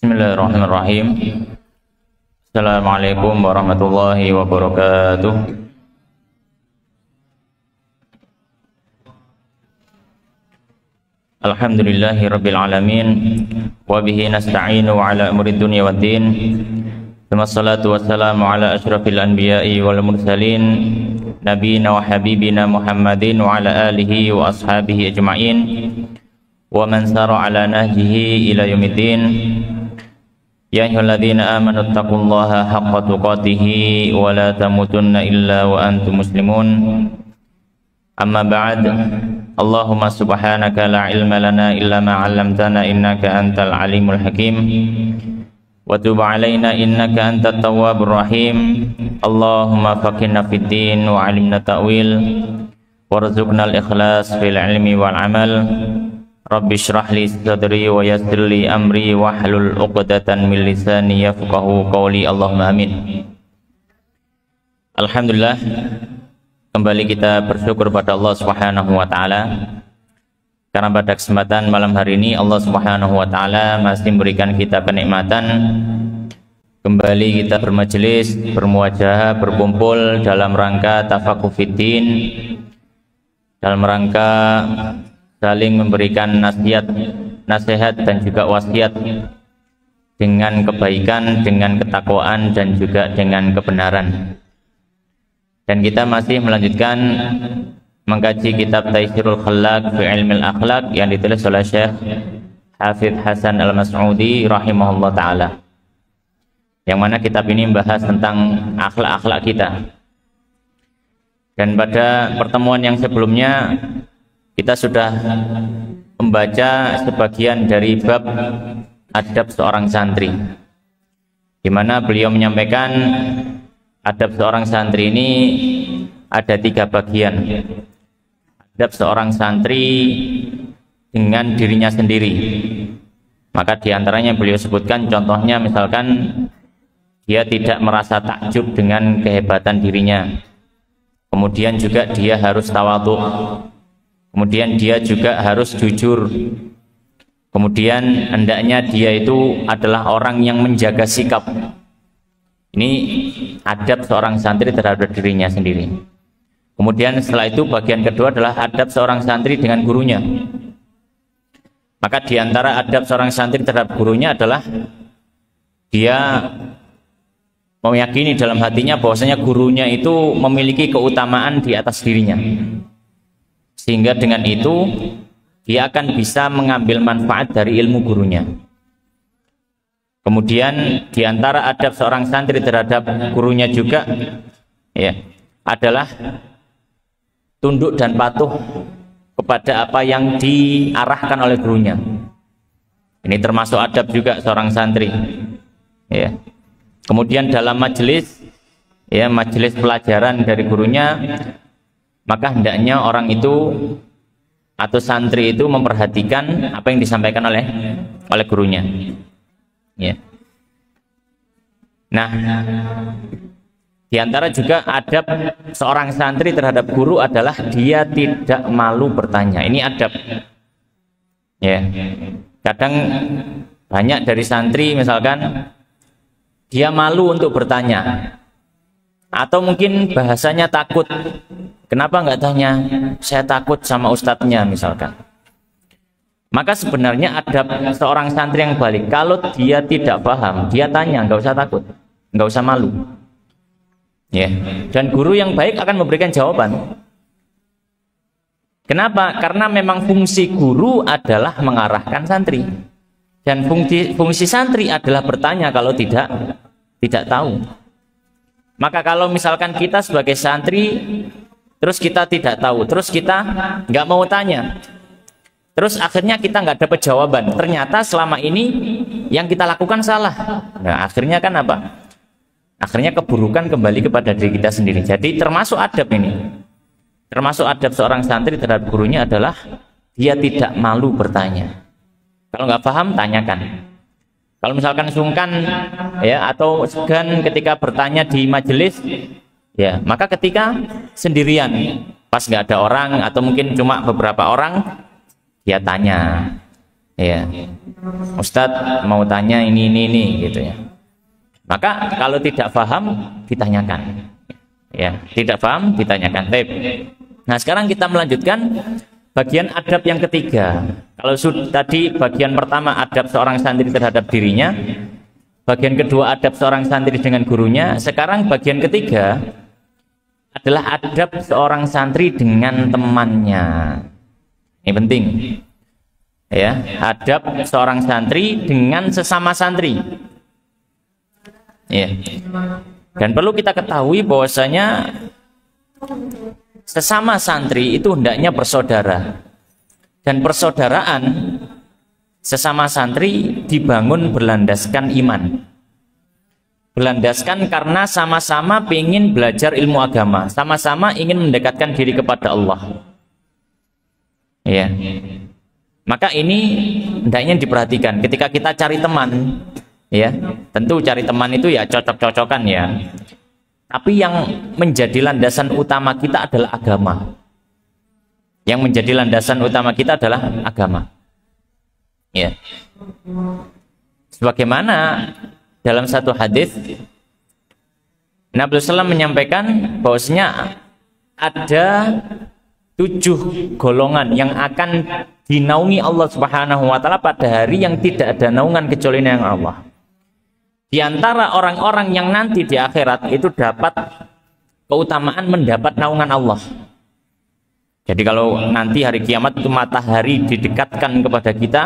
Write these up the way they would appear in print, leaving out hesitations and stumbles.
Bismillahirrahmanirrahim. Assalamualaikum warahmatullahi wabarakatuh. Alhamdulillahi rabbil alamin, wa bihi nasta'inu ala umuri dunya waddin. Wassalatu wassalamu ala asyrafil anbiya'i wal mursalin, nabiyina wa habibina Muhammadin wa ala alihi wa ashabihi ajma'in, wa man sara ala nahjihi ila yaumiddin. Ya ayyuhalladzina amanu taqullaha haqqa tuqatih wa la tamutunna illa wa antum muslimun. Amma ba'd. Allahumma subhanaka la ilma lana illa ma 'allamtana innaka antal alimul hakim. Wa tub 'alaina innaka antat tawwabur rahim. Allahumma faqihna fid din wa 'allimna ta'wil warzuqna al-ikhlas fil ilmi wal 'amal. Rabbi shrah li sadri wa yassir li amri wahlul 'uqdatan min lisani yafqahu qawli. Allahumma amin. Alhamdulillah, kembali kita bersyukur pada Allah Subhanahu wa taala karena pada kesempatan malam hari ini Allah Subhanahu wa taala masih memberikan kita kenikmatan kembali kita bermajelis, bermuajahah, berkumpul dalam rangka tafaqquh fiddin, dalam rangka saling memberikan nasihat dan juga wasiat dengan kebaikan, dengan ketakwaan dan juga dengan kebenaran. Dan kita masih melanjutkan mengkaji kitab Taysirul Khallaq fi Ilmil Akhlaq yang ditulis oleh Syekh Hafidz Hasan Al-Mas'udi rahimahullah taala. Yang mana kitab ini membahas tentang akhlak-akhlak kita. Dan pada pertemuan yang sebelumnya kita sudah membaca sebagian dari bab adab seorang santri, di mana beliau menyampaikan adab seorang santri ini ada 3 bagian. Adab seorang santri dengan dirinya sendiri, maka diantaranya beliau sebutkan contohnya, misalkan dia tidak merasa takjub dengan kehebatan dirinya, kemudian juga dia harus tawadhu, kemudian dia juga harus jujur, kemudian hendaknya dia itu adalah orang yang menjaga sikap. Ini adab seorang santri terhadap dirinya sendiri. Kemudian setelah itu bagian kedua adalah adab seorang santri dengan gurunya. Maka diantara adab seorang santri terhadap gurunya adalah dia meyakini dalam hatinya bahwasanya gurunya itu memiliki keutamaan di atas dirinya, sehingga dengan itu dia akan bisa mengambil manfaat dari ilmu gurunya. Kemudian diantara adab seorang santri terhadap gurunya juga adalah tunduk dan patuh kepada apa yang diarahkan oleh gurunya. Ini termasuk adab juga seorang santri. Kemudian dalam majelis pelajaran dari gurunya, maka hendaknya orang itu atau santri itu memperhatikan apa yang disampaikan oleh gurunya. Nah, diantara juga adab seorang santri terhadap guru adalah dia tidak malu bertanya. Ini adab. Kadang banyak dari santri misalkan dia malu untuk bertanya, atau mungkin bahasanya takut. Kenapa nggak tanya? Saya takut sama ustadznya misalkan. Maka sebenarnya adab seorang santri yang balik, kalau dia tidak paham, dia tanya, nggak usah takut, nggak usah malu. Dan guru yang baik akan memberikan jawaban. Kenapa? Karena memang fungsi guru adalah mengarahkan santri, dan fungsi santri adalah bertanya kalau tidak tahu. Maka kalau misalkan kita sebagai santri, terus kita tidak tahu, terus kita nggak mau tanya, terus akhirnya kita nggak dapat jawaban, ternyata selama ini yang kita lakukan salah. Nah, akhirnya kan apa? Akhirnya keburukan kembali kepada diri kita sendiri. Jadi termasuk adab ini, termasuk adab seorang santri terhadap gurunya adalah dia tidak malu bertanya. Kalau nggak paham, tanyakan. Kalau misalkan sungkan atau segan ketika bertanya di majelis, maka ketika sendirian, pas nggak ada orang atau mungkin cuma beberapa orang, dia tanya. Ya, Ustadz mau tanya ini gitu ya. Maka kalau tidak paham ditanyakan. Ya, tidak paham ditanyakan. Baik. Nah, sekarang kita melanjutkan bagian adab yang ketiga. Kalau tadi bagian pertama adab seorang santri terhadap dirinya, bagian kedua adab seorang santri dengan gurunya, sekarang bagian ketiga adalah adab seorang santri dengan temannya. Ini penting. Ya, adab seorang santri dengan sesama santri. Ya. Dan perlu kita ketahui bahwasanya sesama santri itu hendaknya bersaudara. Dan persaudaraan sesama santri dibangun berlandaskan iman. Berlandaskan karena sama-sama ingin belajar ilmu agama, sama-sama ingin mendekatkan diri kepada Allah. Ya. Maka ini hendaknya diperhatikan ketika kita cari teman, ya. Tentu cari teman itu ya cocok-cocokan ya. Tapi yang menjadi landasan utama kita adalah agama. Yang menjadi landasan utama kita adalah agama. Ya. Sebagaimana dalam satu hadis Nabi SAW menyampaikan bahwasanya ada 7 golongan yang akan dinaungi Allah Subhanahu wa taala pada hari yang tidak ada naungan kecuali naungan Allah. Di antara orang-orang yang nanti di akhirat itu dapat keutamaan mendapat naungan Allah. Jadi kalau nanti hari kiamat itu matahari didekatkan kepada kita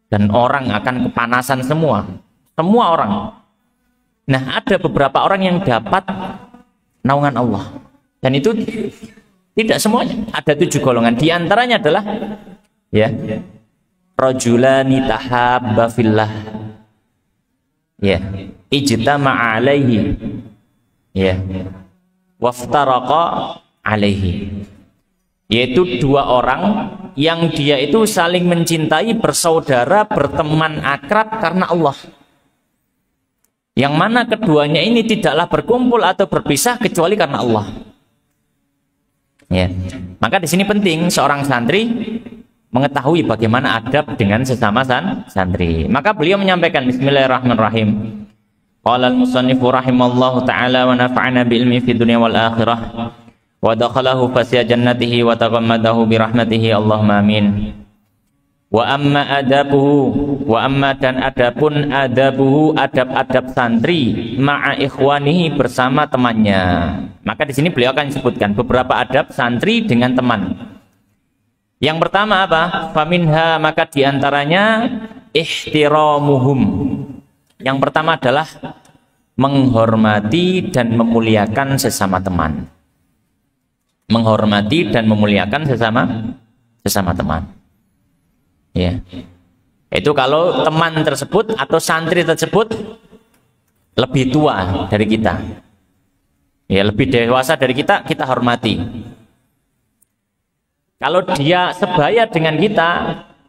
dan orang akan kepanasan semua orang. Nah, ada beberapa orang yang dapat naungan Allah. Dan itu tidak semuanya, ada 7 golongan. Di antaranya adalah ya, rajulani tahabba fillah. Ya, ijtama'a alaihi. Ya. Waftaraqa alaihi. Yaitu 2 orang yang dia itu saling mencintai, bersaudara, berteman akrab karena Allah. Yang mana keduanya ini tidaklah berkumpul atau berpisah kecuali karena Allah. Ya. Maka di sini penting seorang santri mengetahui bagaimana adab dengan sesama santri. Maka beliau menyampaikan bismillahirrahmanirrahim. Qala al-musannifu rahimallahu taala wa nafa'ana bi ilmi fid dunya wal akhirah wa dakhalahu fasya jannatihi wa taghammadahu bi rahmatihi Allahumma amin. Wa amma adabuhu, wa amma dan adapun adabuhu, adab-adab santri ma'a ikhwanihi bersama temannya. Maka di sini beliau akan sebutkan beberapa adab santri dengan teman. Yang pertama apa? Faminha, maka diantaranya ihtiramuhum. Yang pertama adalah menghormati dan memuliakan sesama teman. Menghormati dan memuliakan sesama teman. Ya. Itu kalau teman tersebut atau santri tersebut lebih tua dari kita. Ya, lebih dewasa dari kita, kita hormati. Kalau dia sebaya dengan kita,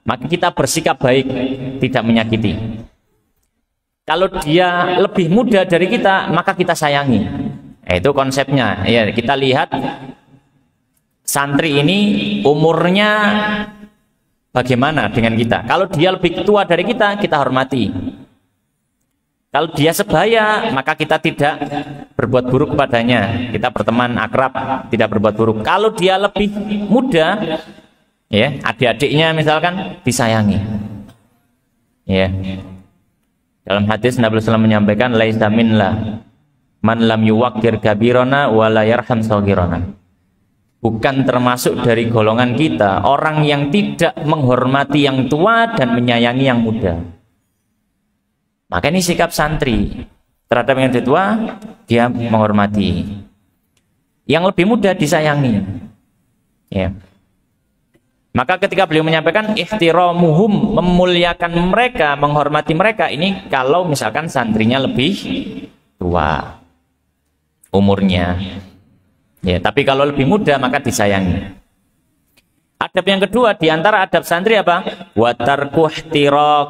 maka kita bersikap baik, tidak menyakiti. Kalau dia lebih muda dari kita, maka kita sayangi. Itu konsepnya. Ya, kita lihat santri ini umurnya bagaimana dengan kita. Kalau dia lebih tua dari kita, kita hormati. Kalau dia sebaya, maka kita tidak berbuat buruk kepadanya. Kita berteman akrab, tidak berbuat buruk. Kalau dia lebih muda, ya, adik-adiknya misalkan, disayangi. Ya. Dalam hadis Nabi SAW menyampaikan, laisa minna man lam yuwaqqir kabirana wa la yarham shaghirana. Bukan termasuk dari golongan kita orang yang tidak menghormati yang tua dan menyayangi yang muda. Maka ini sikap santri terhadap yang tua, dia menghormati. Yang lebih muda disayangi. Ya. Maka ketika beliau menyampaikan ihtiramuhum, memuliakan mereka, menghormati mereka, ini kalau misalkan santrinya lebih tua umurnya. Ya, tapi kalau lebih muda maka disayangi. Adab yang kedua di antara adab santri apa? Watarku ihtiraq,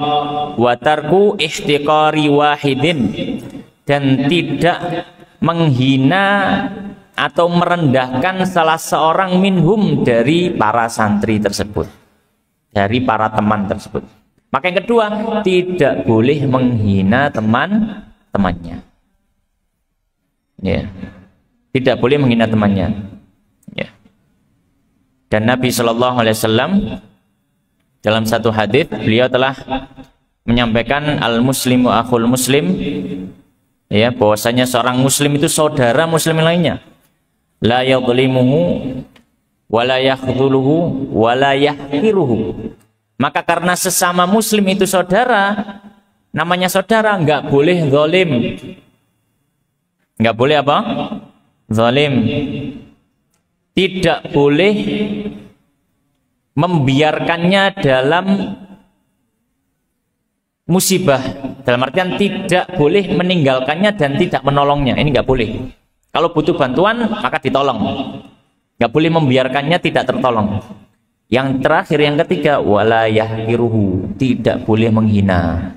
watarku ihtiqari wahidin, dan tidak menghina atau merendahkan salah seorang minhum dari para santri tersebut. dari para teman tersebut. Maka yang kedua, tidak boleh menghina teman-temannya. Ya. Tidak boleh menghina temannya. Ya. Dan Nabi Shallallahu Alaihi Wasallam dalam satu hadis beliau telah menyampaikan al-muslimu akhul muslim, ya, bahwasanya seorang muslim itu saudara muslim lainnya. La yadhlimuhu wa la yakhdhuluhu wa la yahqiruhu. Maka karena sesama muslim itu saudara, namanya saudara, nggak boleh zalim. Nggak boleh apa? Zalim. Tidak boleh membiarkannya dalam musibah. Dalam artian tidak boleh meninggalkannya dan tidak menolongnya. Ini nggak boleh. Kalau butuh bantuan, maka ditolong. Nggak boleh membiarkannya tidak tertolong. Yang terakhir, yang ketiga, wala yahqiruhu, tidak boleh menghina.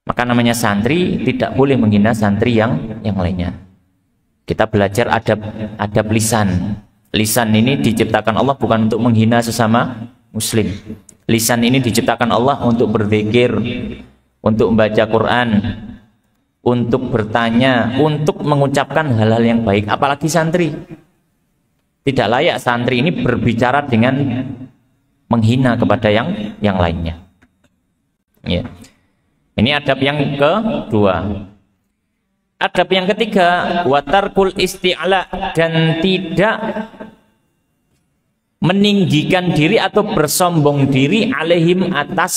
Maka namanya santri tidak boleh menghina santri yang lainnya. Kita belajar adab lisan. Lisan ini diciptakan Allah bukan untuk menghina sesama muslim. Lisan ini diciptakan Allah untuk berzikir, untuk membaca Quran, untuk bertanya, untuk mengucapkan hal-hal yang baik. Apalagi santri. Tidak layak santri ini berbicara dengan menghina kepada yang lainnya. Ya. Ini adab yang kedua. Adab yang ketiga, watarkul isti'la, dan tidak meninggikan diri atau bersombong diri alaihim atas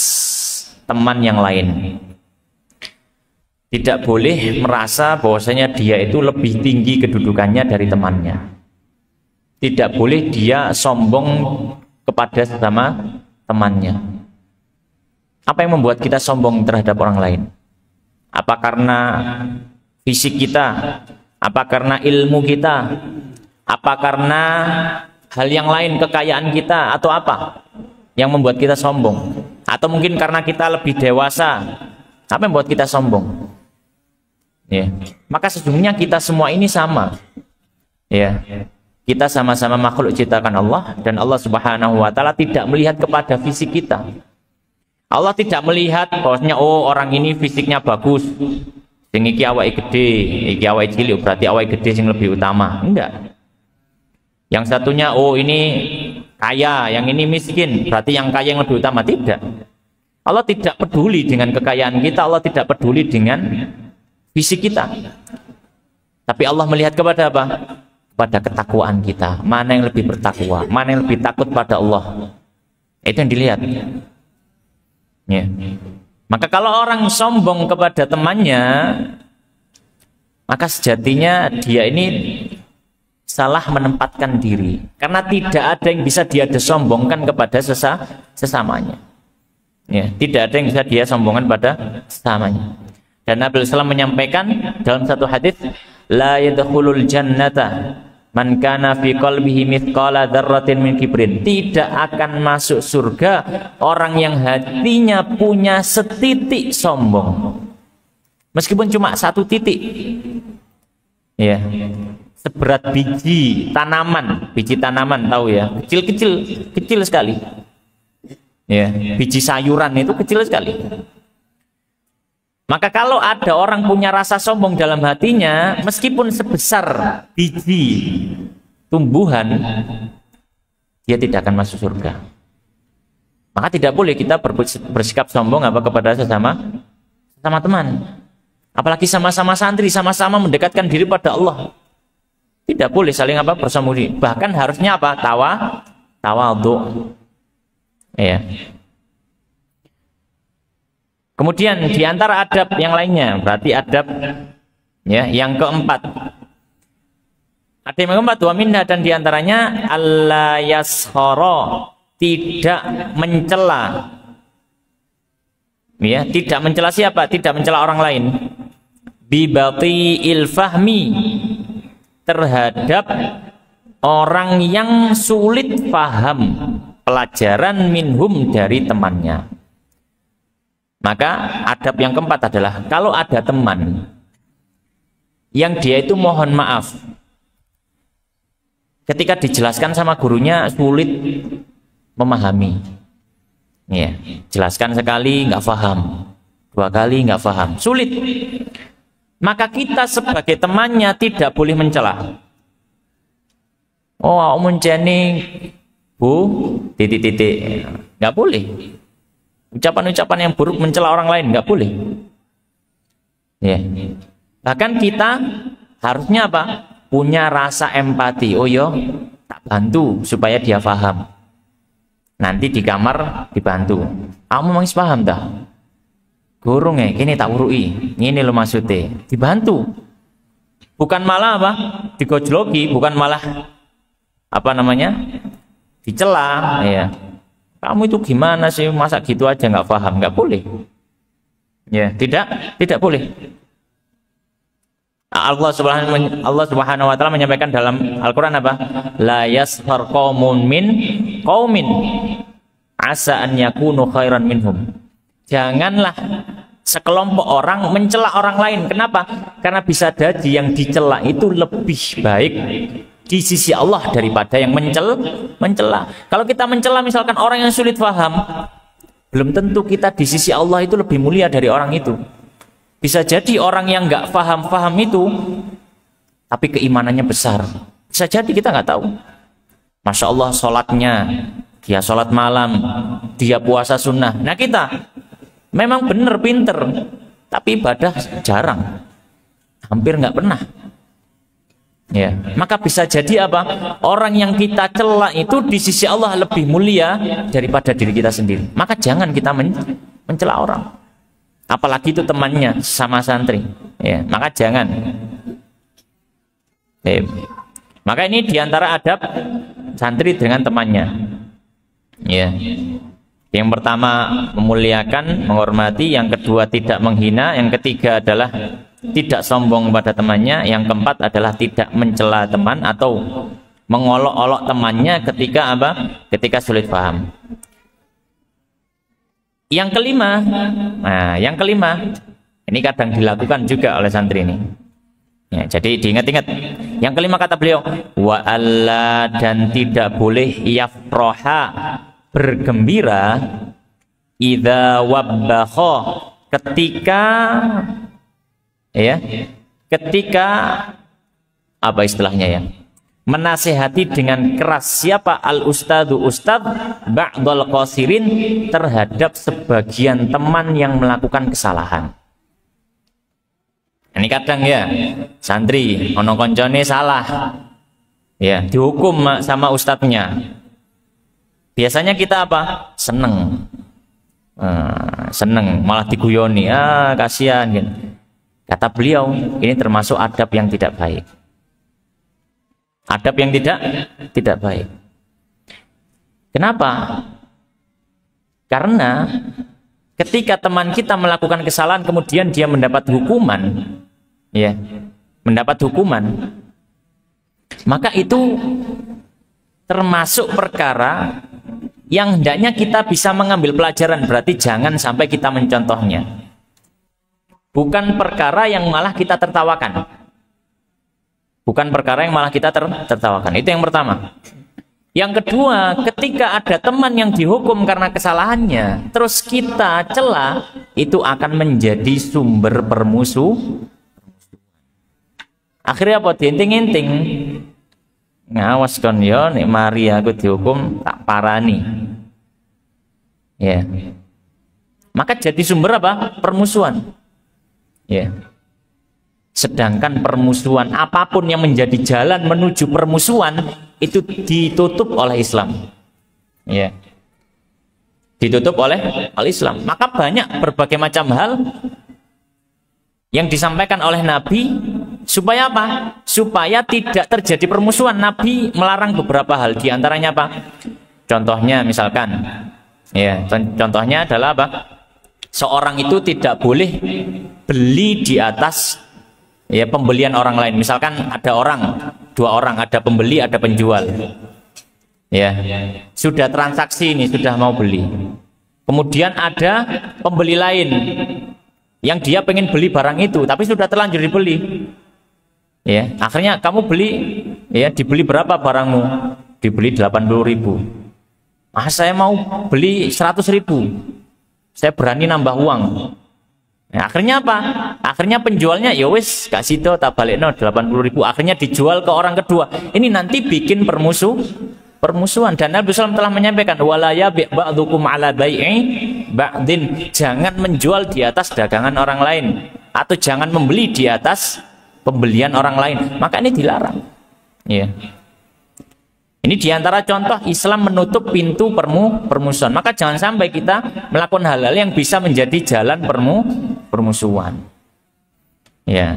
teman yang lain. Tidak boleh merasa bahwasanya dia itu lebih tinggi kedudukannya dari temannya. Tidak boleh dia sombong kepada sesama temannya. Apa yang membuat kita sombong terhadap orang lain? Apa karena fisik kita? Apa karena ilmu kita? Apa karena hal yang lain, kekayaan kita, atau apa yang membuat kita sombong? Atau mungkin karena kita lebih dewasa? Apa yang membuat kita sombong? Ya. Maka sesungguhnya kita semua ini sama. Ya. Kita sama-sama makhluk ciptakan Allah, dan Allah Subhanahu wa taala tidak melihat kepada fisik kita. Allah tidak melihat bahwasanya oh orang ini fisiknya bagus, sing iki awake gede, iki awake cilik, berarti awake gede sing lebih utama. Enggak. Yang satunya oh ini kaya, yang ini miskin, berarti yang kaya yang lebih utama. Tidak. Allah tidak peduli dengan kekayaan kita, Allah tidak peduli dengan fisik kita. Tapi Allah melihat kepada apa? Pada ketakwaan kita. Mana yang lebih bertakwa, mana yang lebih takut pada Allah. Itu yang dilihat. Ya. Maka kalau orang sombong kepada temannya, maka sejatinya dia ini salah menempatkan diri. Karena tidak ada yang bisa dia sombongkan kepada sesamanya. Ya, tidak ada yang bisa dia sombongkan pada sesamanya. Dan Nabi SAW menyampaikan dalam satu hadis, la yadkhulul jannata man kana fi qalbihi mithqala dzarratin min kibrin. Tidak akan masuk surga orang yang hatinya punya setitik sombong. Meskipun cuma satu titik. Ya. Seberat biji tanaman tahu ya, kecil sekali. Ya, biji sayuran itu kecil sekali. Maka kalau ada orang punya rasa sombong dalam hatinya, meskipun sebesar biji tumbuhan, dia tidak akan masuk surga. Maka tidak boleh kita bersikap sombong apa kepada sesama teman. Apalagi sama-sama santri, sama-sama mendekatkan diri pada Allah. Tidak boleh saling apa bersombong diri. Bahkan harusnya apa? Tawadhu. Ya. Kemudian di antara adab yang lainnya, berarti adab ya yang keempat. Adab yang keempat, wa minha, dan di antaranya alla yashara, tidak mencela. Ya, tidak mencela siapa? Tidak mencela orang lain. Bi bati'il fahmi, terhadap orang yang sulit paham pelajaran minhum, dari temannya. Maka adab yang keempat adalah kalau ada teman yang dia itu mohon maaf ketika dijelaskan sama gurunya sulit memahami, Ya, jelaskan sekali nggak paham, 2 kali nggak paham, sulit. Maka kita sebagai temannya tidak boleh mencela. Oh, aku menceni Bu, titik-titik, nggak boleh. Ucapan-ucapan yang buruk mencela orang lain nggak boleh. Ya. Bahkan kita harusnya apa? Punya rasa empati. Oh yo, tak bantu supaya dia paham. Nanti di kamar dibantu. Kamu masih paham dah? Gurung kini tak urui. Ini lo maksudnya. Dibantu. Bukan malah apa? Digojloki, bukan malah apa namanya? Dicela. Ya. Kamu itu gimana sih? Masa gitu aja nggak paham? Nggak boleh. Ya, tidak boleh. Allah Subhanahu wa taala menyampaikan dalam Al-Qur'an apa? La yaskhar qaumun min qaumin asa an yakunu khairan minhum. Janganlah sekelompok orang mencela orang lain. Kenapa? Karena bisa jadi yang dicela itu lebih baik di sisi Allah daripada yang mencela. Kalau kita mencela misalkan orang yang sulit paham, belum tentu kita di sisi Allah itu lebih mulia dari orang itu. Bisa jadi orang yang nggak paham itu, tapi keimanannya besar. Bisa jadi kita nggak tahu. Masya Allah sholatnya, dia sholat malam, dia puasa sunnah. Nah kita memang benar pinter, tapi ibadah jarang, hampir nggak pernah. Ya, maka bisa jadi apa? Orang yang kita cela itu di sisi Allah lebih mulia daripada diri kita sendiri. Maka jangan kita mencela orang. Apalagi itu temannya sama santri. Ya, maka jangan. Maka ini diantara adab santri dengan temannya. Ya. Yang pertama memuliakan, menghormati. Yang kedua tidak menghina. Yang ketiga adalah tidak sombong pada temannya. Yang keempat adalah tidak mencela teman atau mengolok-olok temannya ketika apa? Ketika sulit paham. Yang kelima, ini kadang dilakukan juga oleh santri ini. Ya, jadi diingat-ingat. Yang kelima kata beliau, wa alla, dan tidak boleh yafroha, bergembira, idza wabbakha, ketika apa istilahnya ya? Menasehati dengan keras siapa al-ustadz ba'dal qasirin, terhadap sebagian teman yang melakukan kesalahan. Ini kadang ya santri ono koncone salah, ya dihukum sama ustadznya. Biasanya kita apa? Seneng, malah diguyoni, kasihan gitu. Kata beliau, ini termasuk adab yang tidak baik. Adab yang tidak baik. Kenapa? Karena ketika teman kita melakukan kesalahan kemudian dia mendapat hukuman, ya, maka itu termasuk perkara yang hendaknya kita bisa mengambil pelajaran. Berarti jangan sampai kita mencontohnya. Bukan perkara yang malah kita tertawakan. Itu yang pertama. Yang kedua, ketika ada teman yang dihukum karena kesalahannya, terus kita cela, itu akan menjadi sumber permusuhan. Akhirnya apa? Diinting-inting. Ngawas kon yo, nek mari aku dihukum tak parani. Ya. Maka jadi sumber apa? Permusuhan. Ya. Sedangkan permusuhan, apapun yang menjadi jalan menuju permusuhan, itu ditutup oleh Islam. Ya. Ditutup oleh Islam. Maka banyak berbagai macam hal yang disampaikan oleh Nabi supaya apa? Supaya tidak terjadi permusuhan. Nabi melarang beberapa hal, diantaranya apa? Contohnya misalkan, ya, contohnya adalah apa? Seorang itu tidak boleh beli di atas ya pembelian orang lain. Misalkan ada dua orang, ada pembeli, ada penjual. Ya, sudah transaksi ini, sudah mau beli. Kemudian ada pembeli lain yang dia pengen beli barang itu, tapi sudah terlanjur dibeli. Ya, akhirnya kamu beli, ya, dibeli berapa barangmu? Dibeli 80.000. Saya mau beli 100.000, saya berani nambah uang. Nah, akhirnya apa? Akhirnya penjualnya ya wis gak sido tak balikno 80.000. Akhirnya dijual ke orang kedua. Ini nanti bikin permusuhan. Dan Nabi SAW telah menyampaikan wala yabi' ba'dukum ala bai'i ba'din. Jangan menjual di atas dagangan orang lain, atau jangan membeli di atas pembelian orang lain. Maka ini dilarang. Ya. Ini diantara contoh Islam menutup pintu permusuhan. Maka jangan sampai kita melakukan hal-hal yang bisa menjadi jalan permusuhan. Ya.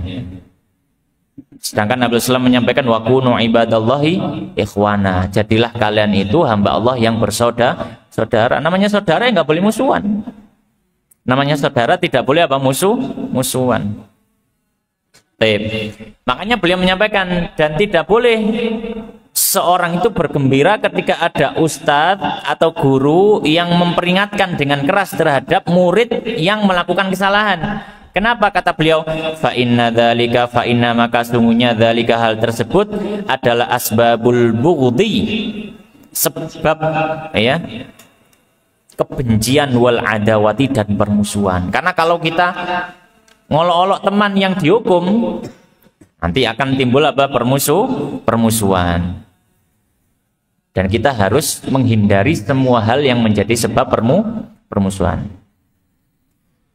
Sedangkan Nabi SAW menyampaikan wa kunu ibadallahi ikhwana. Jadilah kalian itu hamba Allah yang bersaudara. Namanya saudara yang nggak boleh musuhan. Namanya saudara tidak boleh apa? Musuhan. Makanya beliau menyampaikan, dan tidak boleh seorang itu bergembira ketika ada ustadz atau guru yang memperingatkan dengan keras terhadap murid yang melakukan kesalahan. Kenapa? Kata beliau, fa inna maka sungguhnya dzalika, hal tersebut adalah asbabul bughdhi, sebab ya kebencian, wal adawati, dan permusuhan. Karena kalau kita ngolok-olok teman yang dihukum, nanti akan timbul apa? Permusuhan. Dan kita harus menghindari semua hal yang menjadi sebab permusuhan.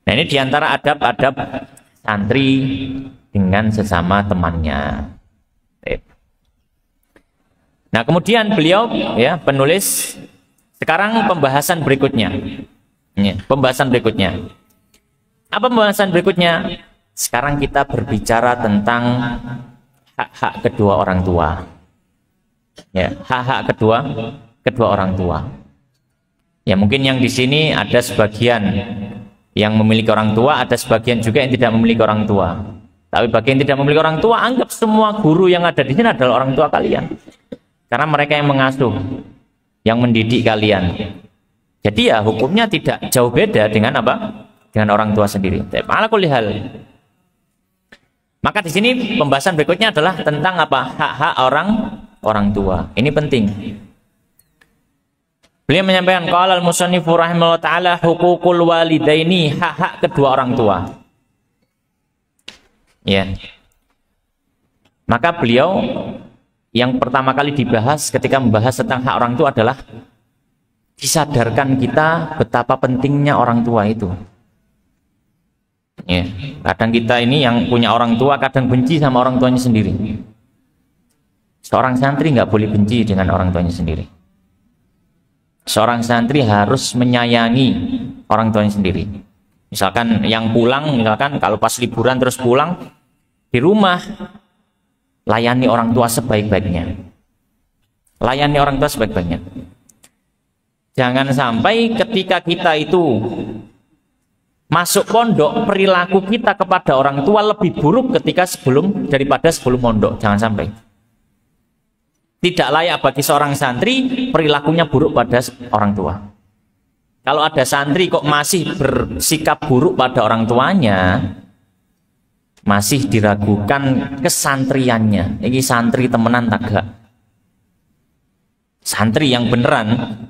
Nah, ini diantara adab-adab santri dengan sesama temannya. Nah, kemudian beliau, ya, penulis, sekarang pembahasan berikutnya. Pembahasan berikutnya. Apa pembahasan berikutnya? Sekarang kita berbicara tentang hak-hak kedua orang tua. Ya, hak-hak kedua orang tua. Ya, mungkin yang di sini ada sebagian yang memiliki orang tua, ada sebagian juga yang tidak memiliki orang tua. Tapi bagi yang tidak memiliki orang tua, anggap semua guru yang ada di sini adalah orang tua kalian. Karena mereka yang mengasuh, yang mendidik kalian. Jadi ya hukumnya tidak jauh beda dengan apa? Dengan orang tua sendiri. Ala kulli hal. Maka di sini pembahasan berikutnya adalah tentang apa? Hak-hak orang tua. Ini penting. Beliau menyampaikan qala al-musannifu rahimahullah taala huququl walidaini, hak-hak kedua orang tua. Ya. Maka beliau yang pertama kali dibahas ketika membahas tentang hak orang tua adalah disadarkan kita betapa pentingnya orang tua itu. Ya, kadang kita ini yang punya orang tua kadang benci sama orang tuanya sendiri. Seorang santri nggak boleh benci dengan orang tuanya sendiri. Seorang santri harus menyayangi orang tuanya sendiri. Misalkan yang pulang, misalkan kalau pas liburan terus pulang, di rumah layani orang tua sebaik-baiknya. Layani orang tua sebaik-baiknya. Jangan sampai ketika kita itu masuk pondok, perilaku kita kepada orang tua lebih buruk daripada sebelum pondok. Jangan sampai. Tidak layak bagi seorang santri perilakunya buruk pada orang tua. Kalau ada santri kok masih bersikap buruk pada orang tuanya, masih diragukan kesantriannya. Ini santri temenan tagak. Santri yang beneran,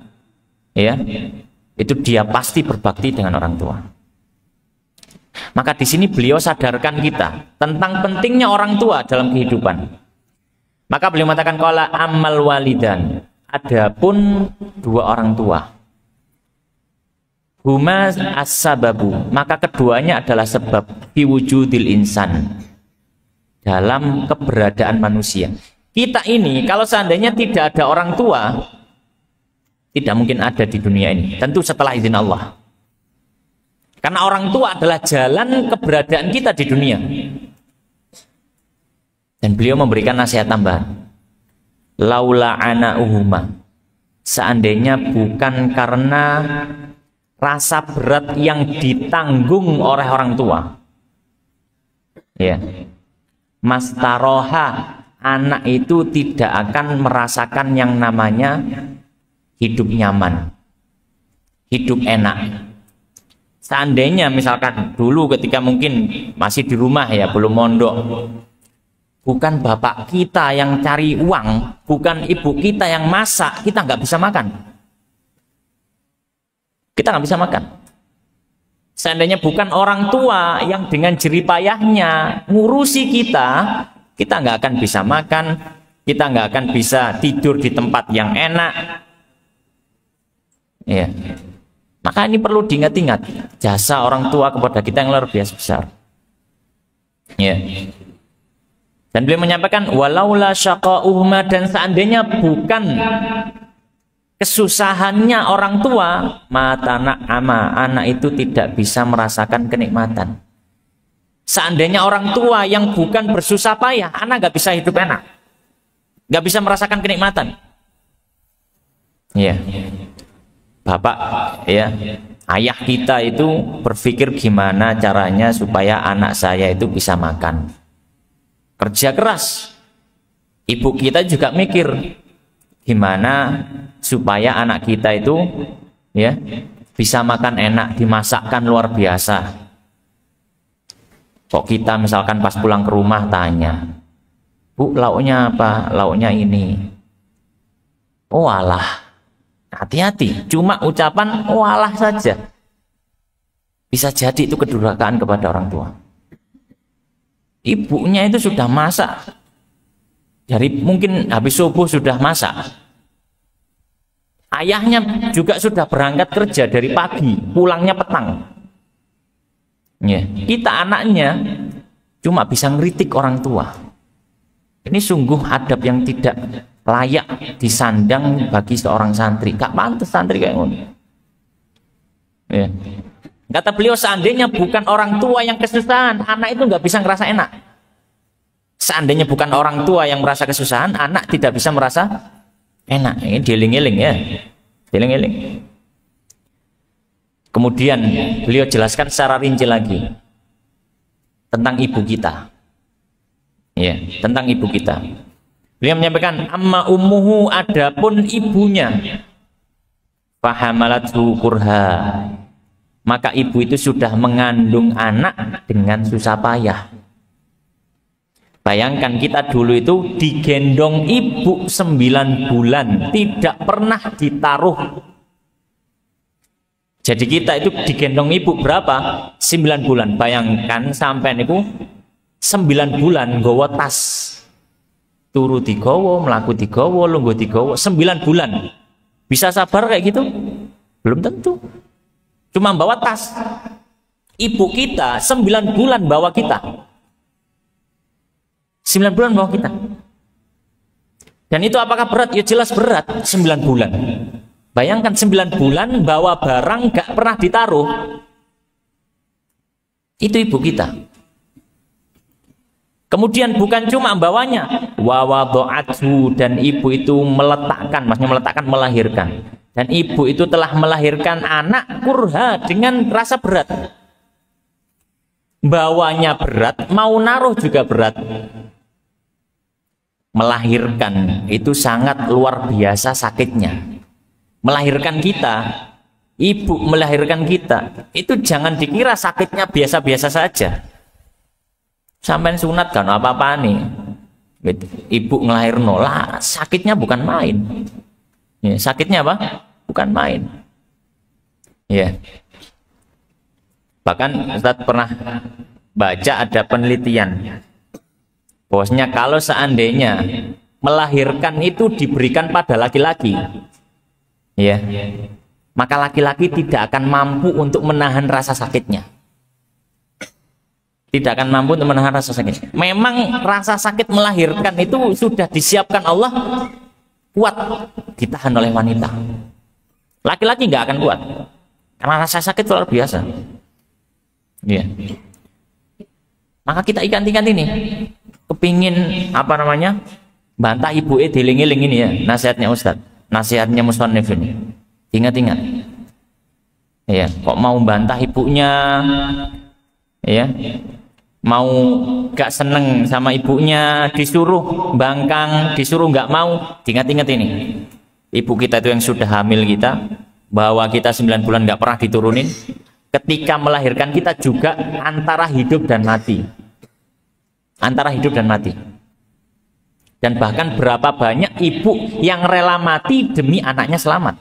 ya, itu dia pasti berbakti dengan orang tua. Maka di sini beliau sadarkan kita tentang pentingnya orang tua dalam kehidupan. Maka beliau mengatakan qala ammal walidan, adapun dua orang tua, huma as-sababu, maka keduanya adalah sebab fi wujudil insan, dalam keberadaan manusia. Kita ini kalau seandainya tidak ada orang tua, tidak mungkin ada di dunia ini, tentu setelah izin Allah. Karena orang tua adalah jalan keberadaan kita di dunia. Dan beliau memberikan nasihat tambahan. Laula ana'uhuma, seandainya bukan karena rasa berat yang ditanggung oleh orang tua, ya, mastaroha, anak itu tidak akan merasakan yang namanya hidup nyaman, hidup enak. Seandainya misalkan dulu ketika mungkin masih di rumah, ya, belum mondok, bukan bapak kita yang cari uang, bukan ibu kita yang masak, kita nggak bisa makan. kita nggak bisa makan. Seandainya bukan orang tua yang dengan jerih payahnya ngurusi kita, kita nggak akan bisa makan, kita nggak akan bisa tidur di tempat yang enak. Ya. Maka ini perlu diingat-ingat, jasa orang tua kepada kita yang luar biasa besar. Ya. Dan beliau menyampaikan walaula syaqa'uhuma, dan seandainya bukan kesusahannya orang tua, matana ama, anak itu tidak bisa merasakan kenikmatan. Seandainya orang tua yang bukan bersusah payah, anak nggak bisa hidup enak, nggak bisa merasakan kenikmatan. Ya, bapak, ya, ayah kita itu berpikir gimana caranya supaya anak saya itu bisa makan, kerja keras. Ibu kita juga mikir gimana supaya anak kita itu ya bisa makan enak, dimasakkan luar biasa. Kok kita misalkan pas pulang ke rumah tanya, Bu, lauknya apa? Lauknya ini. Oh alah, hati-hati, cuma ucapan oh alah saja bisa jadi itu kedurhakaan kepada orang tua. Ibunya itu sudah masak, dari mungkin habis subuh sudah masak. Ayahnya juga sudah berangkat kerja dari pagi, pulangnya petang. Ya, kita anaknya cuma bisa ngeritik orang tua. Ini sungguh adab yang tidak layak disandang bagi seorang santri. Gak pantas santri kayak ngono. Ya. Kata beliau, seandainya bukan orang tua yang kesusahan, anak itu nggak bisa ngerasa enak. Seandainya bukan orang tua yang merasa kesusahan, anak tidak bisa merasa enak. Ini dieling-eling ya, dieling-eling. Kemudian beliau jelaskan secara rinci lagi tentang ibu kita. Ya, tentang ibu kita. Beliau menyampaikan amma ummuhu, adapun ibunya, fahamalathu kurha, maka ibu itu sudah mengandung anak dengan susah payah. Bayangkan kita dulu itu digendong ibu 9 bulan, tidak pernah ditaruh. Jadi kita itu digendong ibu berapa? 9 bulan. Bayangkan sampai itu 9 bulan nggawa tas. Turu digawa, mlaku digawa, lungguh digawa, 9 bulan. Bisa sabar kayak gitu? Belum tentu. Cuma bawa tas. Ibu kita 9 bulan bawa kita. 9 bulan bawa kita. Dan itu apakah berat? Ya jelas berat. 9 bulan. Bayangkan 9 bulan bawa barang gak pernah ditaruh. Itu ibu kita. Kemudian bukan cuma bawanya, wa wada'athu, dan ibu itu meletakkan, maksudnya meletakkan, melahirkan. Dan ibu itu telah melahirkan anak kurha dengan rasa berat. Bawanya berat, mau naruh juga berat. Melahirkan itu sangat luar biasa sakitnya. Melahirkan kita, ibu melahirkan kita, itu jangan dikira sakitnya biasa-biasa saja. Sampai sunat kan apa-apa nih, ibu ngelahirno lah, sakitnya bukan main. Ya, sakitnya apa? Bukan main. Ya. Bahkan Ustaz pernah baca ada penelitian, bahwasanya kalau seandainya melahirkan itu diberikan pada laki-laki, ya, maka laki-laki tidak akan mampu untuk menahan rasa sakitnya. Tidak akan mampu untuk menahan rasa sakit. Memang rasa sakit melahirkan itu sudah disiapkan Allah, kuat ditahan oleh wanita. Laki-laki nggak akan kuat karena rasa sakit luar biasa. Ya. Maka kita ikan-ikan ini kepingin apa namanya bantah ibu diling-iling ini ya, nasihatnya Ustadz, nasihatnya Musannif ini. Ingat-ingat. Ya, kok mau bantah ibunya, ya, mau gak seneng sama ibunya, disuruh bangkang, disuruh gak mau. Ingat-ingat ini, ibu kita itu yang sudah hamil kita, bahwa kita 9 bulan gak pernah diturunin, ketika melahirkan kita juga antara hidup dan mati, antara hidup dan mati. Dan bahkan berapa banyak ibu yang rela mati demi anaknya selamat.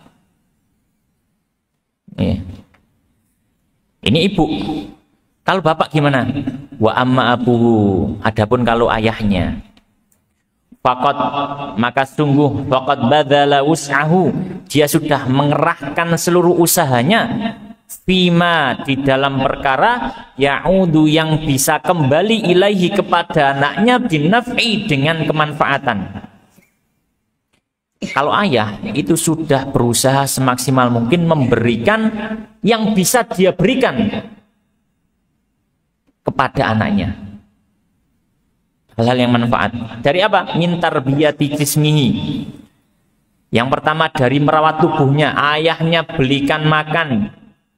Ya. Ini ibu. Kalau bapak gimana? Wa amma abuhu. Adapun kalau ayahnya, faqad, maka sungguh faqad badzala wus'ahu, dia sudah mengerahkan seluruh usahanya fima, di dalam perkara ya'udu, yang bisa kembali ilaihi, kepada anaknya, binaf'i, dengan kemanfaatan. Kalau ayah itu sudah berusaha semaksimal mungkin memberikan yang bisa dia berikan kepada anaknya, hal-hal yang manfaat. Dari apa? Min tarbiyati jismihi. Yang pertama dari merawat tubuhnya. Ayahnya belikan makan,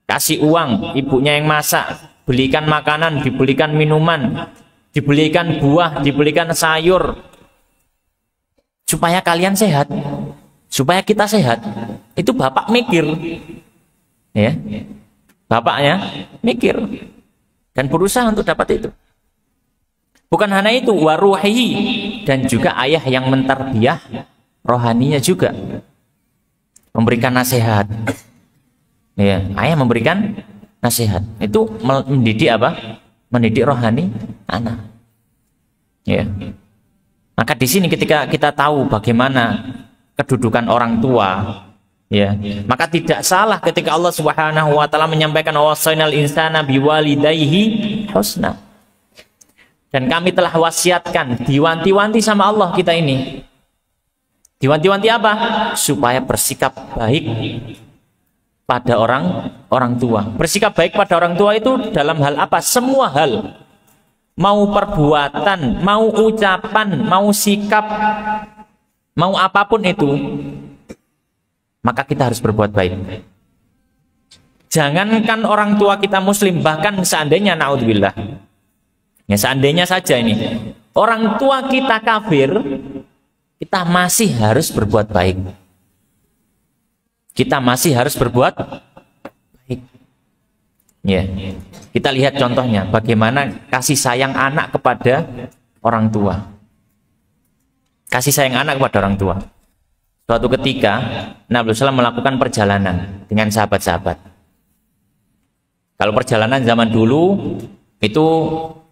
kasih uang, ibunya yang masak, belikan makanan, dibelikan minuman, dibelikan buah, dibelikan sayur, supaya kalian sehat, supaya kita sehat. Itu bapak mikir, ya, bapaknya mikir dan berusaha untuk dapat itu. Bukan hanya itu, waruhihi, dan juga ayah yang mentarbiyah rohaninya juga, memberikan nasihat. Ya, ayah memberikan nasihat. Itu mendidik apa? Mendidik rohani anak. Ya. Maka di sini ketika kita tahu bagaimana kedudukan orang tua, ya, maka tidak salah ketika Allah Subhanahu wa taala menyampaikan wasainal insana biwalidayhi husna. Dan kami telah wasiatkan, diwanti-wanti sama Allah kita ini. Diwanti-wanti apa? Supaya bersikap baik pada orang tua. Bersikap baik pada orang tua itu dalam hal apa? Semua hal. Mau perbuatan, mau ucapan, mau sikap, mau apapun itu, maka kita harus berbuat baik. Jangankan orang tua kita muslim, bahkan seandainya, naudzubillah, ya seandainya saja ini, orang tua kita kafir, kita masih harus berbuat baik. Kita masih harus berbuat baik. Ya, kita lihat contohnya bagaimana kasih sayang anak kepada orang tua. Kasih sayang anak kepada orang tua. Suatu ketika Nabi SAW melakukan perjalanan dengan sahabat-sahabat. Kalau perjalanan zaman dulu itu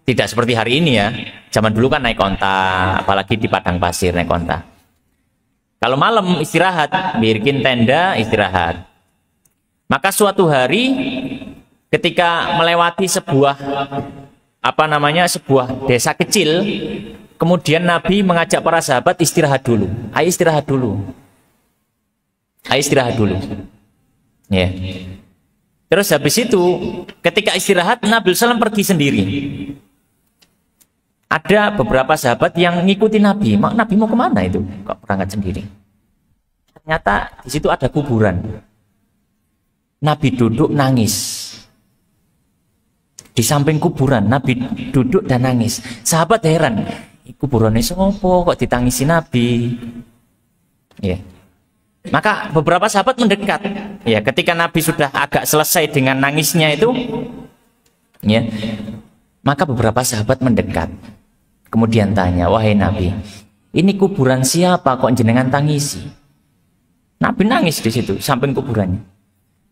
tidak seperti hari ini ya. Zaman dulu kan naik onta, apalagi di padang pasir naik onta. Kalau malam istirahat, bikin tenda istirahat. Maka suatu hari ketika melewati sebuah sebuah desa kecil, kemudian Nabi mengajak para sahabat istirahat dulu. Ayo istirahat dulu. Ayo istirahat dulu. Ya. Terus habis itu ketika istirahat Nabi SAW pergi sendiri. Ada beberapa sahabat yang ngikuti Nabi. Nabi mau kemana itu? Kok berangkat sendiri? Ternyata di situ ada kuburan. Nabi duduk nangis. Di samping kuburan Nabi duduk dan nangis. Sahabat heran, kuburannya sopo kok ditangisi Nabi? Ya. Maka beberapa sahabat mendekat. Ya, ketika Nabi sudah agak selesai dengan nangisnya itu, ya, maka beberapa sahabat mendekat. Kemudian tanya, wahai Nabi, ini kuburan siapa kok jenengan tangisi? Nabi nangis di situ, samping kuburannya.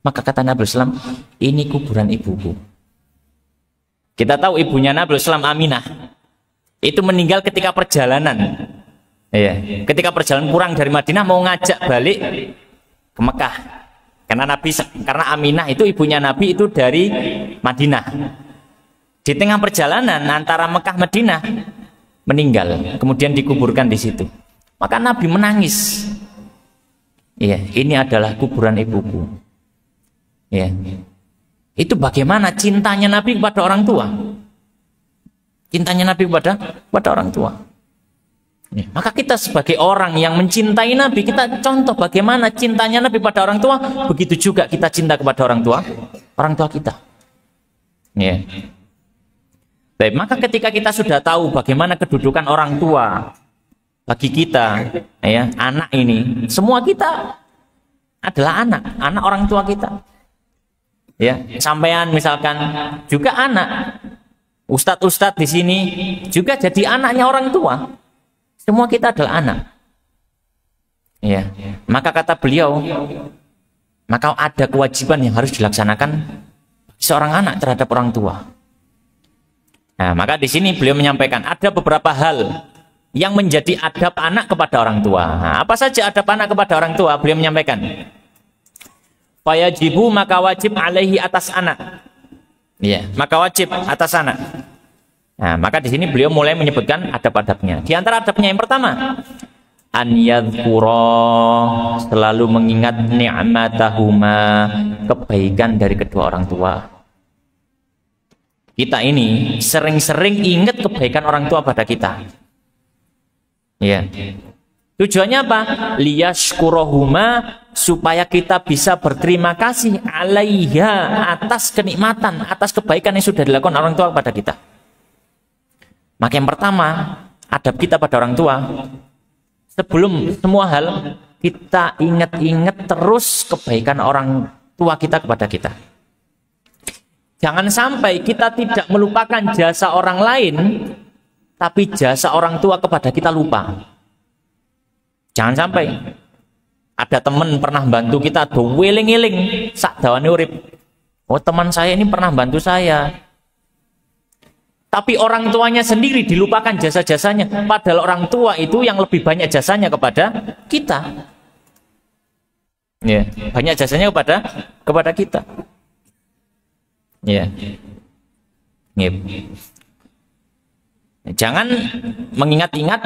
Maka kata Nabi SAW, ini kuburan ibuku. Kita tahu ibunya Nabi SAW, Aminah, itu meninggal ketika perjalanan. Ya, ketika perjalanan pulang dari Madinah mau ngajak balik ke Mekah. Karena Aminah itu ibunya Nabi itu dari Madinah. Di tengah perjalanan antara Mekah Madinah meninggal, kemudian dikuburkan di situ. Maka Nabi menangis. Iya, ini adalah kuburan ibuku. Ya. Itu bagaimana cintanya Nabi kepada orang tua. Cintanya Nabi kepada orang tua. Ya. Maka kita sebagai orang yang mencintai Nabi, kita contoh bagaimana cintanya Nabi pada orang tua, begitu juga kita cinta kepada orang tua kita. Ya. Baik, maka ketika kita sudah tahu bagaimana kedudukan orang tua bagi kita, ya, anak ini, semua kita adalah anak orang tua kita. Ya, sampean misalkan juga anak. Ustadz di sini juga jadi anaknya orang tua. Semua kita adalah anak. Ya, maka kata beliau, Maka ada kewajiban yang harus dilaksanakan seorang anak terhadap orang tua. Nah, maka di sini beliau menyampaikan ada beberapa hal yang menjadi adab anak kepada orang tua. Nah, apa saja adab anak kepada orang tua? Beliau menyampaikan, fayajibu, maka wajib alaihi, atas anak. Ya, maka wajib atas anak. Nah, maka di sini beliau mulai menyebutkan adab-adabnya. Di antara adabnya yang pertama, an yadhkura, selalu mengingat ni'matahuma, kebaikan dari kedua orang tua. Kita ini sering-sering ingat kebaikan orang tua pada kita. Ya. Tujuannya apa? Liyashkurahuma, supaya kita bisa berterima kasih alaiha, atas kenikmatan, atas kebaikan yang sudah dilakukan orang tua kepada kita. Maka yang pertama, adab kita pada orang tua, sebelum semua hal, kita ingat-ingat terus kebaikan orang tua kita kepada kita. Jangan sampai kita tidak melupakan jasa orang lain, tapi jasa orang tua kepada kita lupa. Jangan sampai ada teman pernah bantu kita, do weling-eling sak dawane urip. Oh, teman saya ini pernah bantu saya. Tapi orang tuanya sendiri dilupakan jasa-jasanya. Padahal orang tua itu yang lebih banyak jasanya kepada kita. Ya, banyak jasanya kepada kita. Ya. Yep. Jangan mengingat-ingat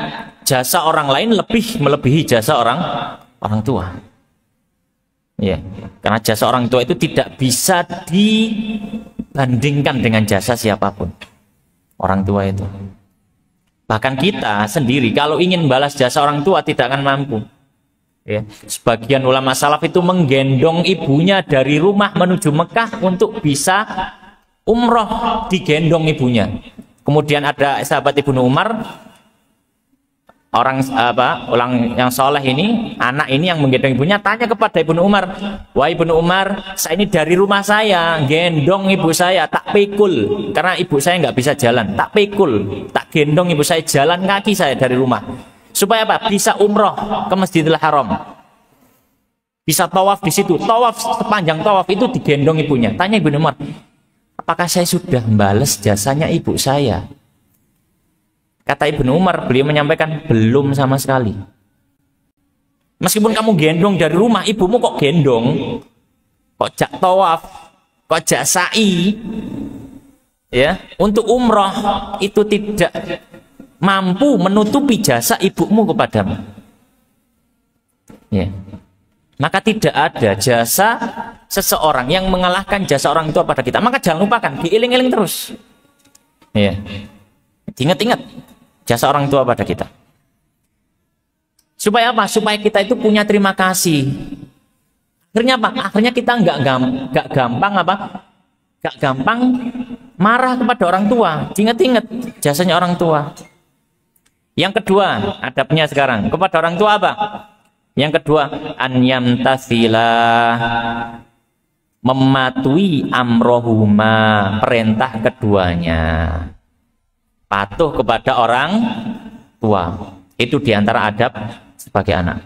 jasa orang lain lebih melebihi jasa orang tua. Ya, karena jasa orang tua itu tidak bisa dibandingkan dengan jasa siapapun. Orang tua itu. Bahkan kita sendiri kalau ingin balas jasa orang tua tidak akan mampu. Ya, sebagian ulama salaf itu menggendong ibunya dari rumah menuju Mekah untuk bisa umroh, digendong ibunya. Kemudian ada sahabat Ibnu Umar, orang yang soleh ini, anak ini yang menggendong ibunya, tanya kepada Ibnu Umar, wah Ibnu Umar, saya ini dari rumah saya, gendong ibu saya, tak pikul, karena ibu saya nggak bisa jalan, tak pikul, tak gendong ibu saya, jalan kaki saya dari rumah. Supaya apa? Bisa umroh ke Masjidil Haram. Bisa tawaf di situ. Tawaf, sepanjang tawaf itu digendong ibunya. Tanya Ibnu Umar, apakah saya sudah membalas jasanya ibu saya? Kata Ibnu Umar, beliau menyampaikan, belum sama sekali. Meskipun kamu gendong dari rumah, ibumu kok gendong, kok jak tawaf, kok jak sa'i, ya, untuk umroh itu tidak mampu menutupi jasa ibumu kepadamu. Ya. Maka tidak ada jasa seseorang yang mengalahkan jasa orang tua pada kita. Maka jangan lupakan, diiling-iling terus. Ya. Ingat-ingat jasa orang tua pada kita. Supaya apa? Supaya kita itu punya terima kasih. Akhirnya apa? Akhirnya kita nggak gampang marah kepada orang tua. Ingat-ingat jasanya orang tua. Yang kedua, adabnya sekarang kepada orang tua apa? Yang kedua, an yamtasila, mematuhi amrohuma, perintah keduanya. Patuh kepada orang tua. Itu diantara adab sebagai anak.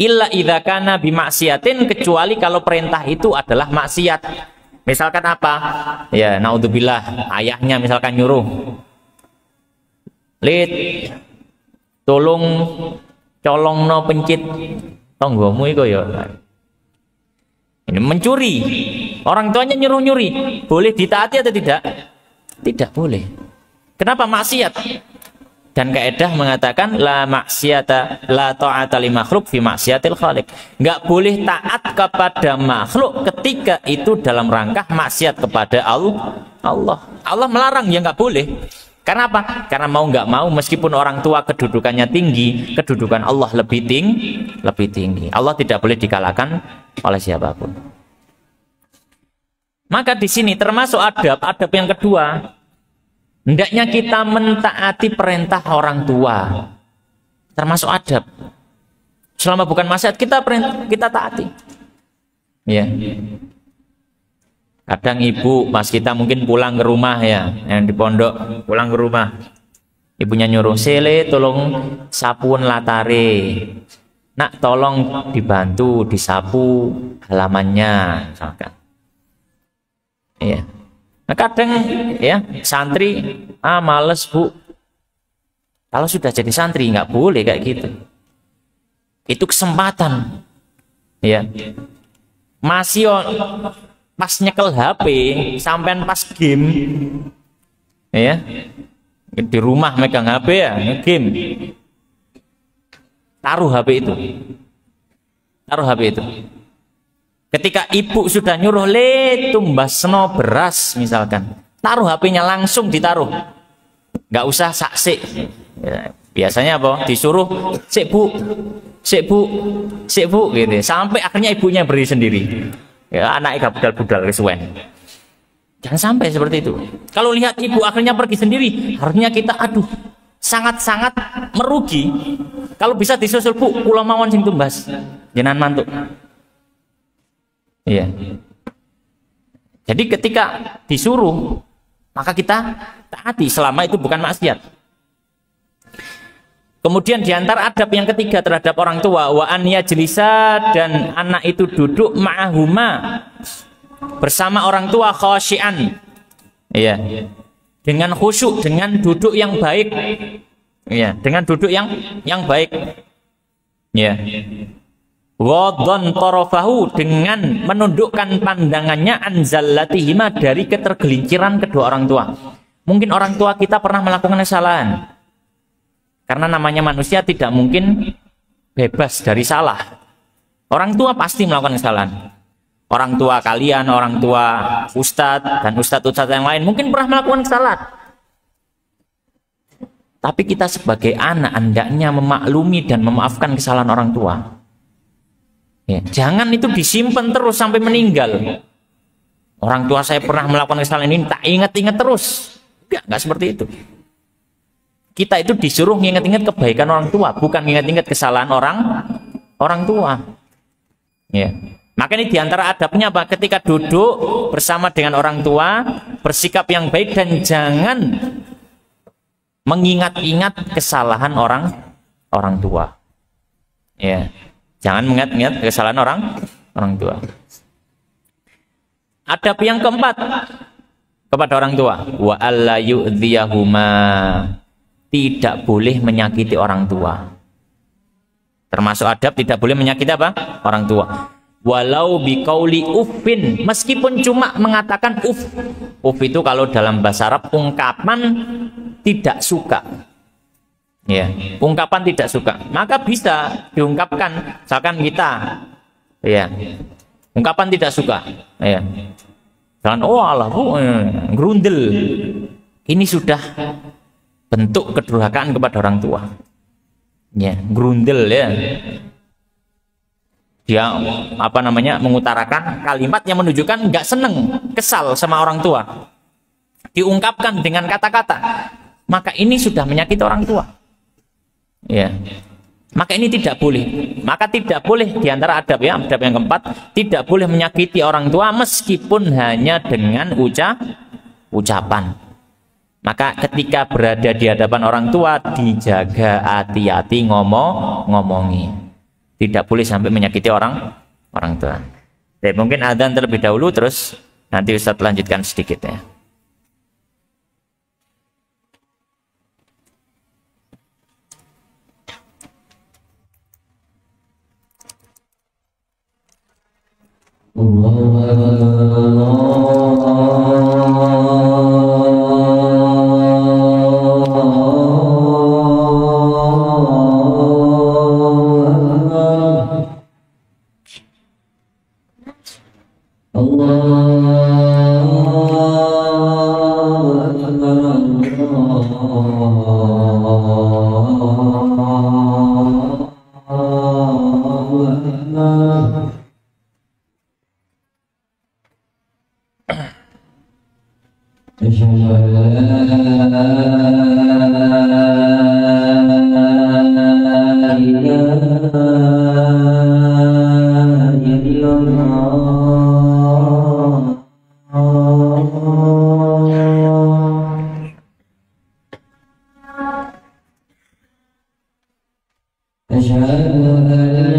Illa idza kana bimaksiatin, kecuali kalau perintah itu adalah maksiat. Misalkan apa? Ya, naudzubillah, ayahnya misalkan nyuruh, Lid, tolong colongno pencit tonggomu iku ya. Ini mencuri. Orang tuanya nyuruh-nyuri. Boleh ditaati atau tidak? Tidak boleh. Kenapa? Maksiat. Dan kaidah mengatakan la maksiata la ta'ata li makhluk fi maksiatil khaliq. Enggak boleh taat kepada makhluk ketika itu dalam rangka maksiat kepada Allah. Allah melarang, ya enggak boleh. Karena apa? Karena mau nggak mau, meskipun orang tua kedudukannya tinggi, kedudukan Allah lebih tinggi. Allah tidak boleh dikalahkan oleh siapapun. Maka di sini termasuk adab yang kedua, hendaknya kita mentaati perintah orang tua. Termasuk adab. Selama bukan maksiat, kita taati. Ya. Kadang ibu pas kita mungkin pulang ke rumah, ya, yang di pondok pulang ke rumah, ibunya nyuruh, sele tolong sapuan latare, nak tolong dibantu disapu halamannya misalkan. Iya. Nah, kadang ya santri males Bu. Kalau sudah jadi santri nggak boleh kayak gitu. Itu kesempatan. Ya. Masih pas nyekel HP sampean pas game. Ya. Di rumah megang HP ya, game. Taruh HP itu. Taruh HP itu. Ketika ibu sudah nyuruh tumbasno beras misalkan, taruh HP-nya langsung ditaruh. Nggak usah saksi. Ya, biasanya apa? Disuruh sik Bu, sik Bu, sik Bu gitu. Sampai akhirnya ibunya beri sendiri. Ya, anaknya budal-budal kesuwen. Jangan sampai seperti itu. Kalau lihat ibu akhirnya pergi sendiri, harusnya kita sangat-sangat merugi. Kalau bisa disusul Bu, kula mawon sing tumbas. Jenengan mantuk. Iya. Jadi ketika disuruh, maka kita taati selama itu bukan maksiat. Kemudian diantara adab yang ketiga terhadap orang tua, wa an yajlisa, dan anak itu duduk ma'ahuma bersama orang tua khasyian. Iya. Dengan khusyuk, dengan duduk yang baik. Iya, dengan duduk yang baik. Iya. Wadhan tarafahu, dengan menundukkan pandangannya anzalatihima, dari ketergelinciran kedua orang tua. Mungkin orang tua kita pernah melakukan kesalahan. Karena namanya manusia tidak mungkin bebas dari salah. Orang tua pasti melakukan kesalahan. Orang tua kalian, orang tua ustadz, dan ustadz-ustadz yang lain mungkin pernah melakukan kesalahan. Tapi kita sebagai anak hendaknya memaklumi dan memaafkan kesalahan orang tua. Ya, jangan itu disimpan terus sampai meninggal. Orang tua saya pernah melakukan kesalahan ini, tak ingat-ingat terus. Enggak seperti itu. Kita itu disuruh ingat-ingat kebaikan orang tua, bukan ingat-ingat kesalahan orang tua. Ya. Maka ini diantara adabnya apa? Ketika duduk bersama dengan orang tua, bersikap yang baik dan jangan mengingat-ingat kesalahan orang tua. Ya. Jangan mengingat-ingat kesalahan orang tua. Adab yang keempat kepada orang tua, wa alla yu'dhiyahuma, tidak boleh menyakiti orang tua. Termasuk adab tidak boleh menyakiti apa? Orang tua. Walau biqauli uffin, meskipun cuma mengatakan uff. Uff itu kalau dalam bahasa Arab ungkapan tidak suka. Ya, ungkapan tidak suka, maka bisa diungkapkan. Misalkan kita, ya, ungkapan tidak suka, ya, jangan Allah Bu, gerundel. Ini sudah bentuk kedurhakaan kepada orang tua. Ya, gerundel ya. Dia mengutarakan kalimat yang menunjukkan nggak seneng, kesal sama orang tua. Diungkapkan dengan kata-kata, maka ini sudah menyakiti orang tua. Ya, maka ini tidak boleh. Maka tidak boleh diantara adab adab yang keempat, tidak boleh menyakiti orang tua meskipun hanya dengan ucapan. Maka ketika berada di hadapan orang tua, dijaga hati-hati ngomongi. Tidak boleh sampai menyakiti orang tua. Jadi mungkin adzan terlebih dahulu, terus nanti Ustaz lanjutkan sedikit ya. أشهد أن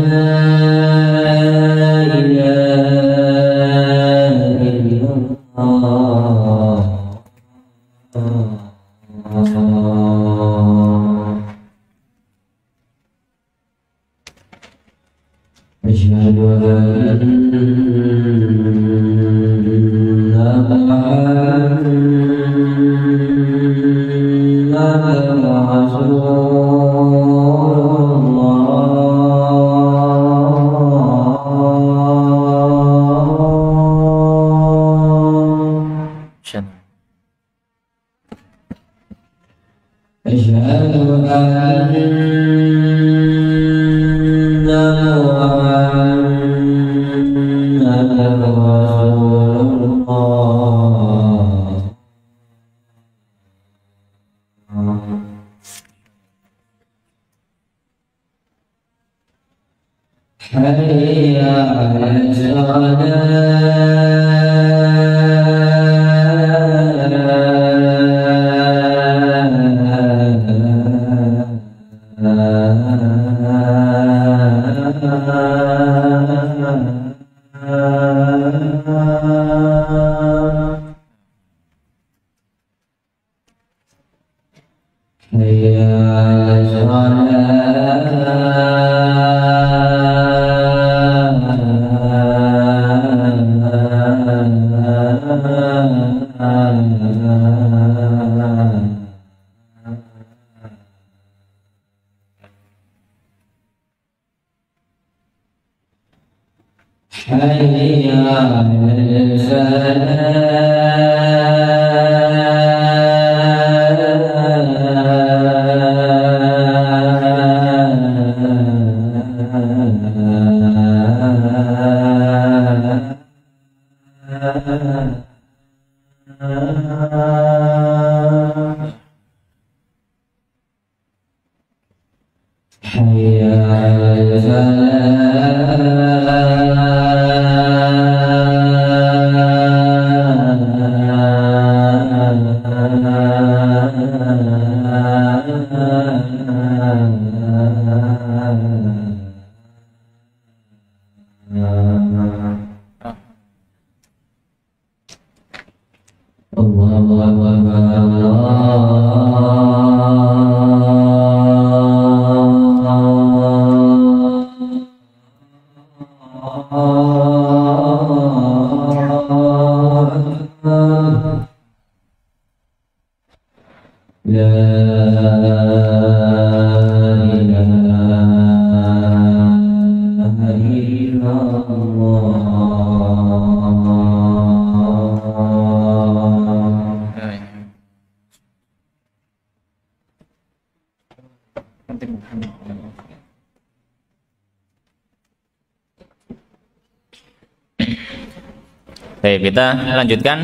Baik, kita lanjutkan.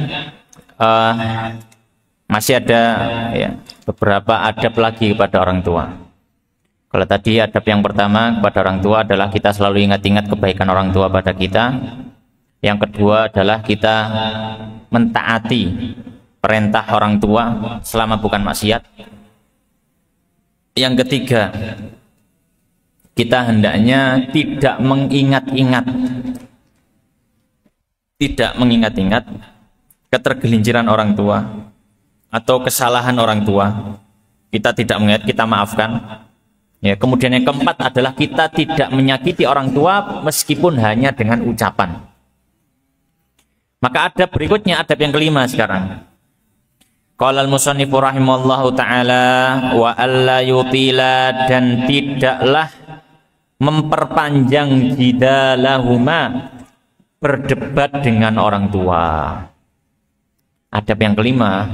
Masih ada ya, beberapa adab lagi kepada orang tua. Kalau tadi adab yang pertama kepada orang tua adalah kita selalu ingat-ingat kebaikan orang tua pada kita. Yang kedua adalah kita mentaati perintah orang tua selama bukan maksiat. Yang ketiga, kita hendaknya tidak mengingat-ingat ketergelinciran orang tua atau kesalahan orang tua. Kita tidak mengingat, kita maafkan. Ya, kemudian yang keempat adalah kita tidak menyakiti orang tua meskipun hanya dengan ucapan. Maka adab berikutnya, adab yang kelima sekarang. Qala al-musannifu rahimallahu ta'ala wa alla yutila, dan tidaklah memperpanjang jidalahuma, berdebat dengan orang tua. Adab yang kelima,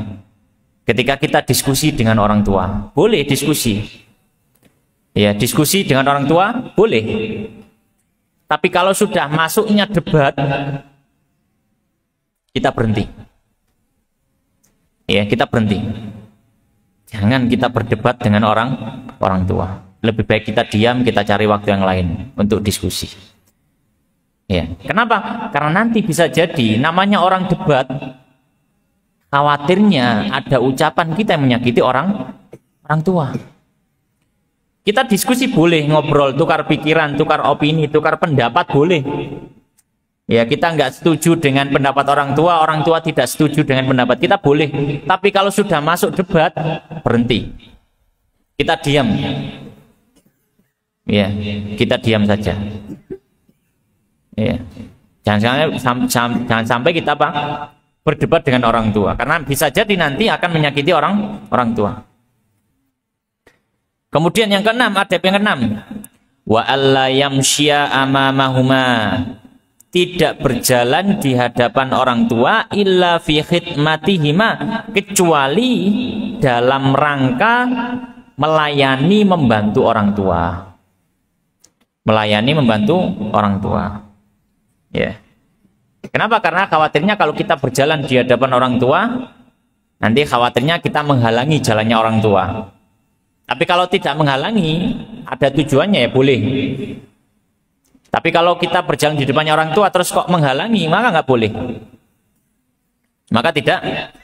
ketika kita diskusi dengan orang tua, boleh diskusi. Ya, diskusi dengan orang tua boleh. Tapi kalau sudah masuknya debat, kita berhenti. Ya, kita berhenti. Jangan kita berdebat dengan orang tua. Lebih baik kita diam, kita cari waktu yang lain untuk diskusi. Ya, kenapa? Karena nanti bisa jadi namanya orang debat, khawatirnya ada ucapan kita yang menyakiti orang tua. Kita diskusi boleh, ngobrol, tukar pikiran, tukar opini, tukar pendapat boleh. Ya, kita nggak setuju dengan pendapat orang tua tidak setuju dengan pendapat kita, boleh. Tapi kalau sudah masuk debat, berhenti. Kita diam. Ya, kita diam saja. Ya. Jangan sampai kita apa? Berdebat dengan orang tua, karena bisa jadi nanti akan menyakiti orang tua. Kemudian yang keenam, adab yang keenam, wa alla yamsya amamahuma, tidak berjalan di hadapan orang tua illa fi khidmatihima, kecuali dalam rangka melayani membantu orang tua. Melayani membantu orang tua. Ya. Kenapa? Karena khawatirnya kalau kita berjalan di hadapan orang tua, nanti khawatirnya kita menghalangi jalannya orang tua. Tapi kalau tidak menghalangi, ada tujuannya ya boleh. Tapi kalau kita berjalan di depannya orang tua terus kok menghalangi, maka nggak boleh. Maka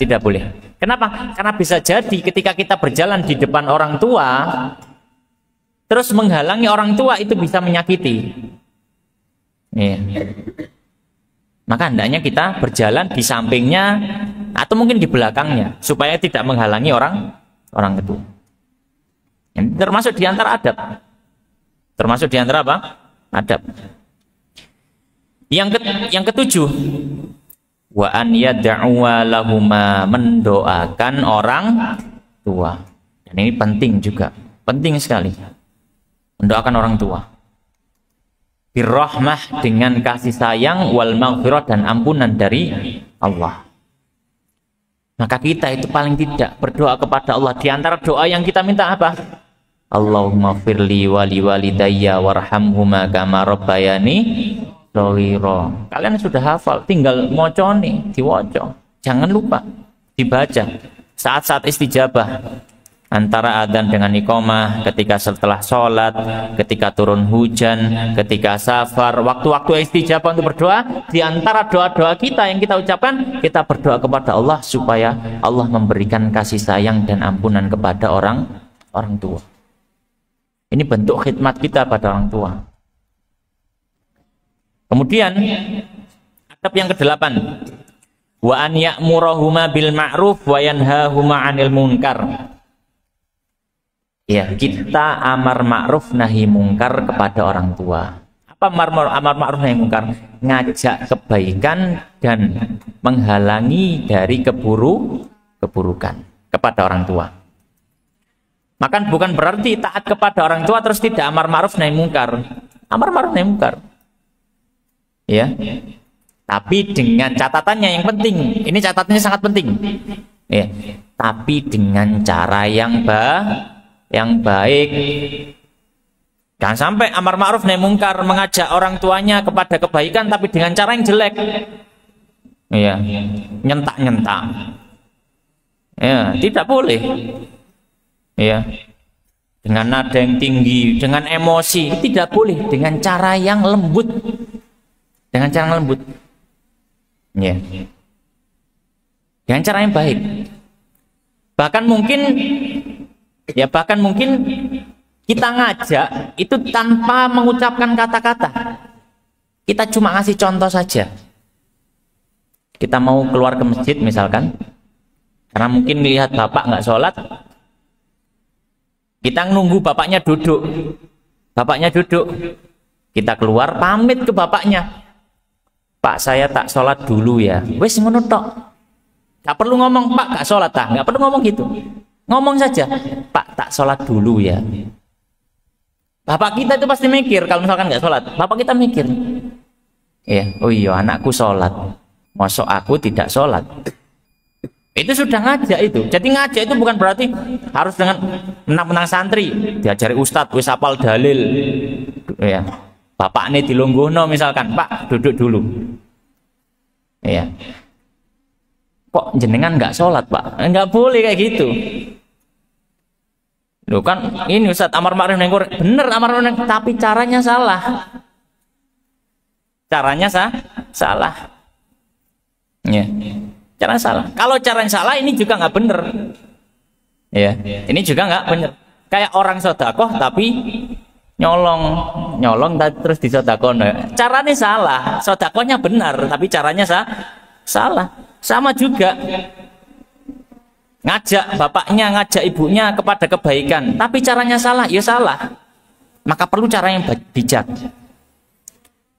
tidak boleh. Kenapa? Karena bisa jadi ketika kita berjalan di depan orang tua terus menghalangi orang tua, itu bisa menyakiti. Iya. Maka hendaknya kita berjalan di sampingnya atau mungkin di belakangnya supaya tidak menghalangi orang tua. Ini termasuk di antara adab. Termasuk di antara apa? Adab. Yang ketujuh, wa an yad'uwa lahuma, mendoakan orang tua. Dan ini penting juga, penting sekali. Mendoakan orang tua. Birrahmah, dengan kasih sayang, wal maghfirah, dan ampunan dari Allah. Maka kita itu paling tidak berdoa kepada Allah. Di antara doa yang kita minta apa? Allahumma firli wali walidayya warhamhuma kama rabbayani shaghira. Kalian sudah hafal, tinggal mocone, diwaca. Jangan lupa dibaca saat-saat istijabah, antara adzan dengan iqamah, ketika setelah sholat, ketika turun hujan, ketika safar, waktu-waktu istijabah untuk berdoa. Di antara doa-doa kita yang kita ucapkan, kita berdoa kepada Allah supaya Allah memberikan kasih sayang dan ampunan kepada orang tua. Ini bentuk khidmat kita pada orang tua. Kemudian adab yang ke-8, wa an ya'murahuma bil ma'ruf wa yanhahuma 'anil munkar. Ya, kita amar ma'ruf nahi mungkar kepada orang tua. Apa amar ma'ruf nahi mungkar? Ngajak kebaikan dan menghalangi dari keburukan kepada orang tua. Maka bukan berarti taat kepada orang tua terus tidak amar ma'ruf nahi mungkar. Amar ma'ruf nahi mungkar. Ya. Tapi dengan catatannya yang penting. Ini catatannya sangat penting. Ya. Tapi dengan cara yang baik. Jangan sampai amar ma'ruf nahi mungkar mengajak orang tuanya kepada kebaikan tapi dengan cara yang jelek. Ya, nyentak-nyentak. Ya, tidak boleh. Ya. Dengan nada yang tinggi, dengan emosi, tidak boleh, dengan cara yang lembut. Dengan cara yang lembut. Ya. Dengan cara yang baik. Bahkan mungkin kita ngajak itu tanpa mengucapkan kata-kata. Kita cuma ngasih contoh saja. Kita mau keluar ke masjid misalkan, karena mungkin melihat bapak nggak sholat, kita nunggu bapaknya duduk. Bapaknya duduk, kita keluar pamit ke bapaknya. Pak, saya tak sholat dulu ya. Wes ngono tok. Gak perlu ngomong Pak gak sholat, nggak perlu ngomong gitu. Ngomong saja, Pak tak sholat dulu ya. Bapak kita itu pasti mikir kalau misalkan nggak sholat. Bapak kita mikir, ya, oh iya anakku sholat, mosok aku tidak sholat. Itu sudah ngajak itu. Jadi ngajak itu bukan berarti harus dengan menang-menang santri, diajari ustadz, wis hafal dalil. Ya, bapak ini dilungguhno misalkan, Pak duduk dulu. Ya. Kok jenengan nggak sholat Pak? Nggak boleh kayak gitu. Loh kan ini Ustaz amar ma'ruf nahi munkar, bener amar ma'ruf nahi, tapi caranya salah. Caranya salah. Ya. Cara salah. Kalau caranya salah ini juga nggak bener. Ya, ini juga nggak bener. Kayak orang sedekah tapi nyolong terus disedekahkan. Caranya salah. Sedekahnya benar tapi caranya salah. Sama juga. Ngajak bapaknya, ngajak ibunya kepada kebaikan, tapi caranya salah, ya salah. Maka perlu cara yang bijak.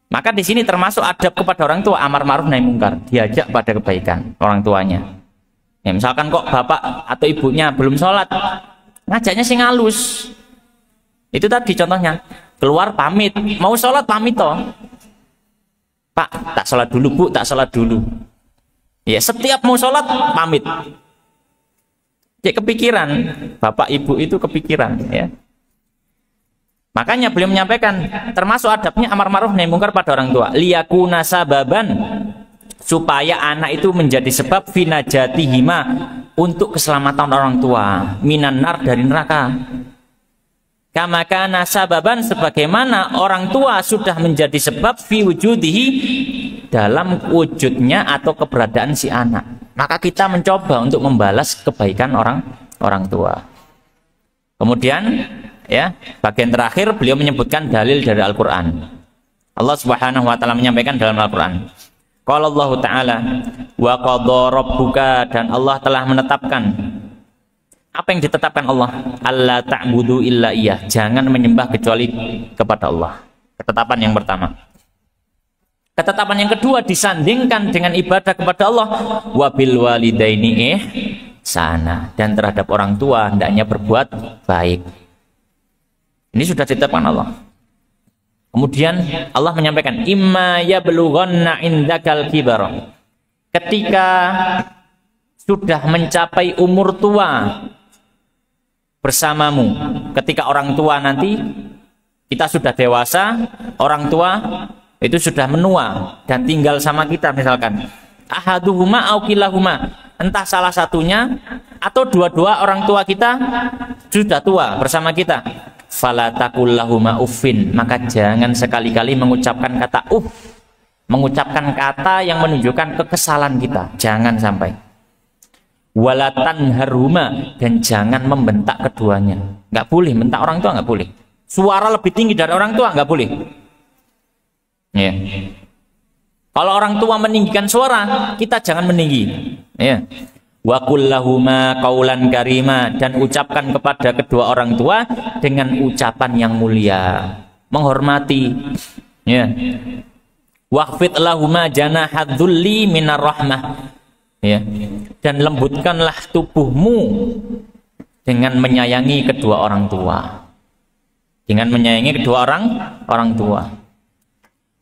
Maka di sini termasuk adab kepada orang tua, amar ma'ruf nahi mungkar, diajak pada kebaikan orang tuanya. Ya, misalkan kok bapak atau ibunya belum sholat, ngajaknya sing halus. Itu tadi contohnya, keluar pamit, mau sholat pamit toh. Pak, tak sholat dulu bu, tak sholat dulu. Ya setiap mau sholat pamit. Ya kepikiran, bapak ibu itu kepikiran ya. Makanya beliau menyampaikan termasuk adabnya amar ma'ruf nahi mungkar pada orang tua. Liyakuna sababan, supaya anak itu menjadi sebab finajatihima, untuk keselamatan orang tua, minan nar, dari neraka. Kama kana sababan, sebagaimana orang tua sudah menjadi sebab fi wujudihi, dalam wujudnya atau keberadaan si anak. Maka kita mencoba untuk membalas kebaikan orang tua. Kemudian ya, bagian terakhir beliau menyebutkan dalil dari Al-Qur'an. Allah Subhanahu wa taala menyampaikan dalam Al-Qur'an. Qala Allah taala, wa qadha rabbuka, dan Allah telah menetapkan. Apa yang ditetapkan Allah? Alla ta'budu illa iyah, jangan menyembah kecuali kepada Allah. Ketetapan yang pertama. Ketetapan yang kedua disandingkan dengan ibadah kepada Allah, wa bil walidaini ihsana, dan terhadap orang tua hendaknya berbuat baik. Ini sudah ditetapkan Allah. Kemudian Allah menyampaikan, imma yablughanna indakal kibar, ketika sudah mencapai umur tua bersamamu, ketika orang tua nanti, kita sudah dewasa, orang tua itu sudah menua dan tinggal sama kita, misalkan ahaduhuma au kilahuma, entah salah satunya atau dua-dua orang tua kita sudah tua bersama kita, fala taqul lahuma uffin, maka jangan sekali-kali mengucapkan kata mengucapkan kata yang menunjukkan kekesalan kita, jangan sampai. Wala tanharhuma, dan jangan membentak keduanya, nggak boleh bentak orang tua, nggak boleh. Suara lebih tinggi dari orang tua nggak boleh. Ya. Kalau orang tua meninggikan suara, kita jangan meninggi. Ya. Wa qul lahuma qaulan karima, dan ucapkan kepada kedua orang tua dengan ucapan yang mulia, menghormati. Ya. Waqfid lahuma janahadzulli minar rahmah. Ya. Dan lembutkanlah tubuhmu dengan menyayangi kedua orang tua. Dengan menyayangi kedua orang tua.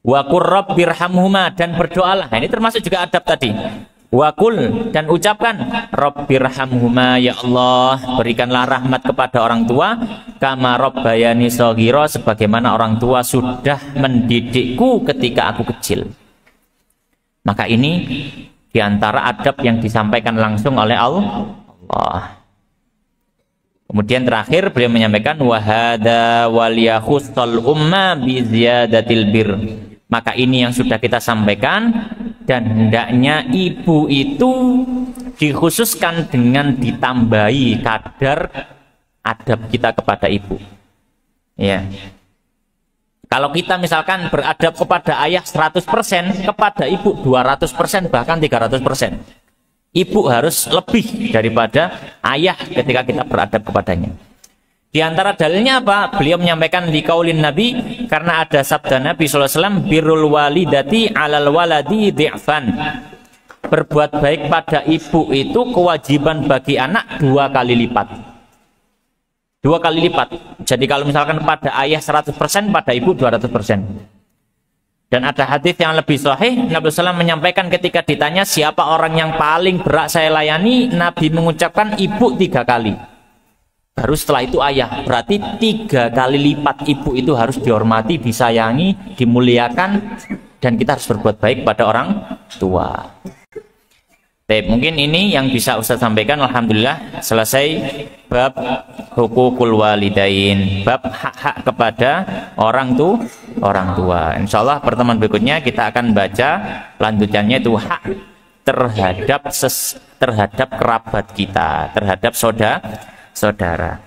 Wa qur rabbirhamhuma, dan berdoalah. Nah, ini termasuk juga adab tadi. Wa qul, dan ucapkan rabbirhamhuma, ya Allah berikanlah rahmat kepada orang tua, kama rabbayani shaghira, sebagaimana orang tua sudah mendidikku ketika aku kecil. Maka ini diantara adab yang disampaikan langsung oleh Allah. Kemudian terakhir beliau menyampaikan wahada waliyakhusal umma bi ziyadatil bir. Maka ini yang sudah kita sampaikan, dan hendaknya ibu itu dikhususkan dengan ditambahi kadar adab kita kepada ibu. Ya. Kalau kita misalkan beradab kepada ayah 100%, kepada ibu 200%, bahkan 300%. Ibu harus lebih daripada ayah ketika kita beradab kepadanya. Di antara dalilnya apa? Beliau menyampaikan liqaulin Nabi, karena ada sabda Nabi SAW, birrul walidati alal waladi di'fan. Berbuat baik pada ibu itu kewajiban bagi anak 2 kali lipat. 2 kali lipat. Jadi kalau misalkan pada ayah 100%, pada ibu 200%. Dan ada hadis yang lebih sahih, Nabi SAW menyampaikan ketika ditanya siapa orang yang paling berat saya layani, Nabi mengucapkan ibu 3 kali. Baru setelah itu ayah. Berarti 3 kali lipat ibu itu harus dihormati, disayangi, dimuliakan, dan kita harus berbuat baik pada orang tua. Mungkin ini yang bisa Ustaz sampaikan. Alhamdulillah selesai bab hukukul walidain, bab hak-hak kepada orang tua. Insyaallah pertemuan berikutnya kita akan baca lanjutannya, itu hak terhadap kerabat kita, terhadap saudara.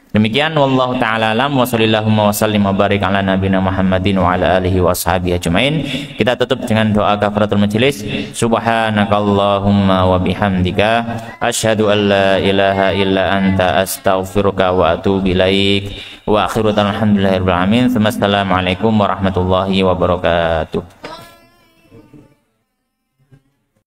Demikian wallahu taala alam wa sallallahu wa sallim wa barik ala nabiyina Muhammadin wa ala alihi wa ashabihi ajmain. Kita tutup dengan doa kafaratul majelis. Subhanakallahumma wa bihamdika asyhadu an la ilaha illa anta astaghfiruka wa atubu ilaik. Wa akhiru alhamdulillahirabbil alamin. Assalamualaikum warahmatullahi wabarakatuh.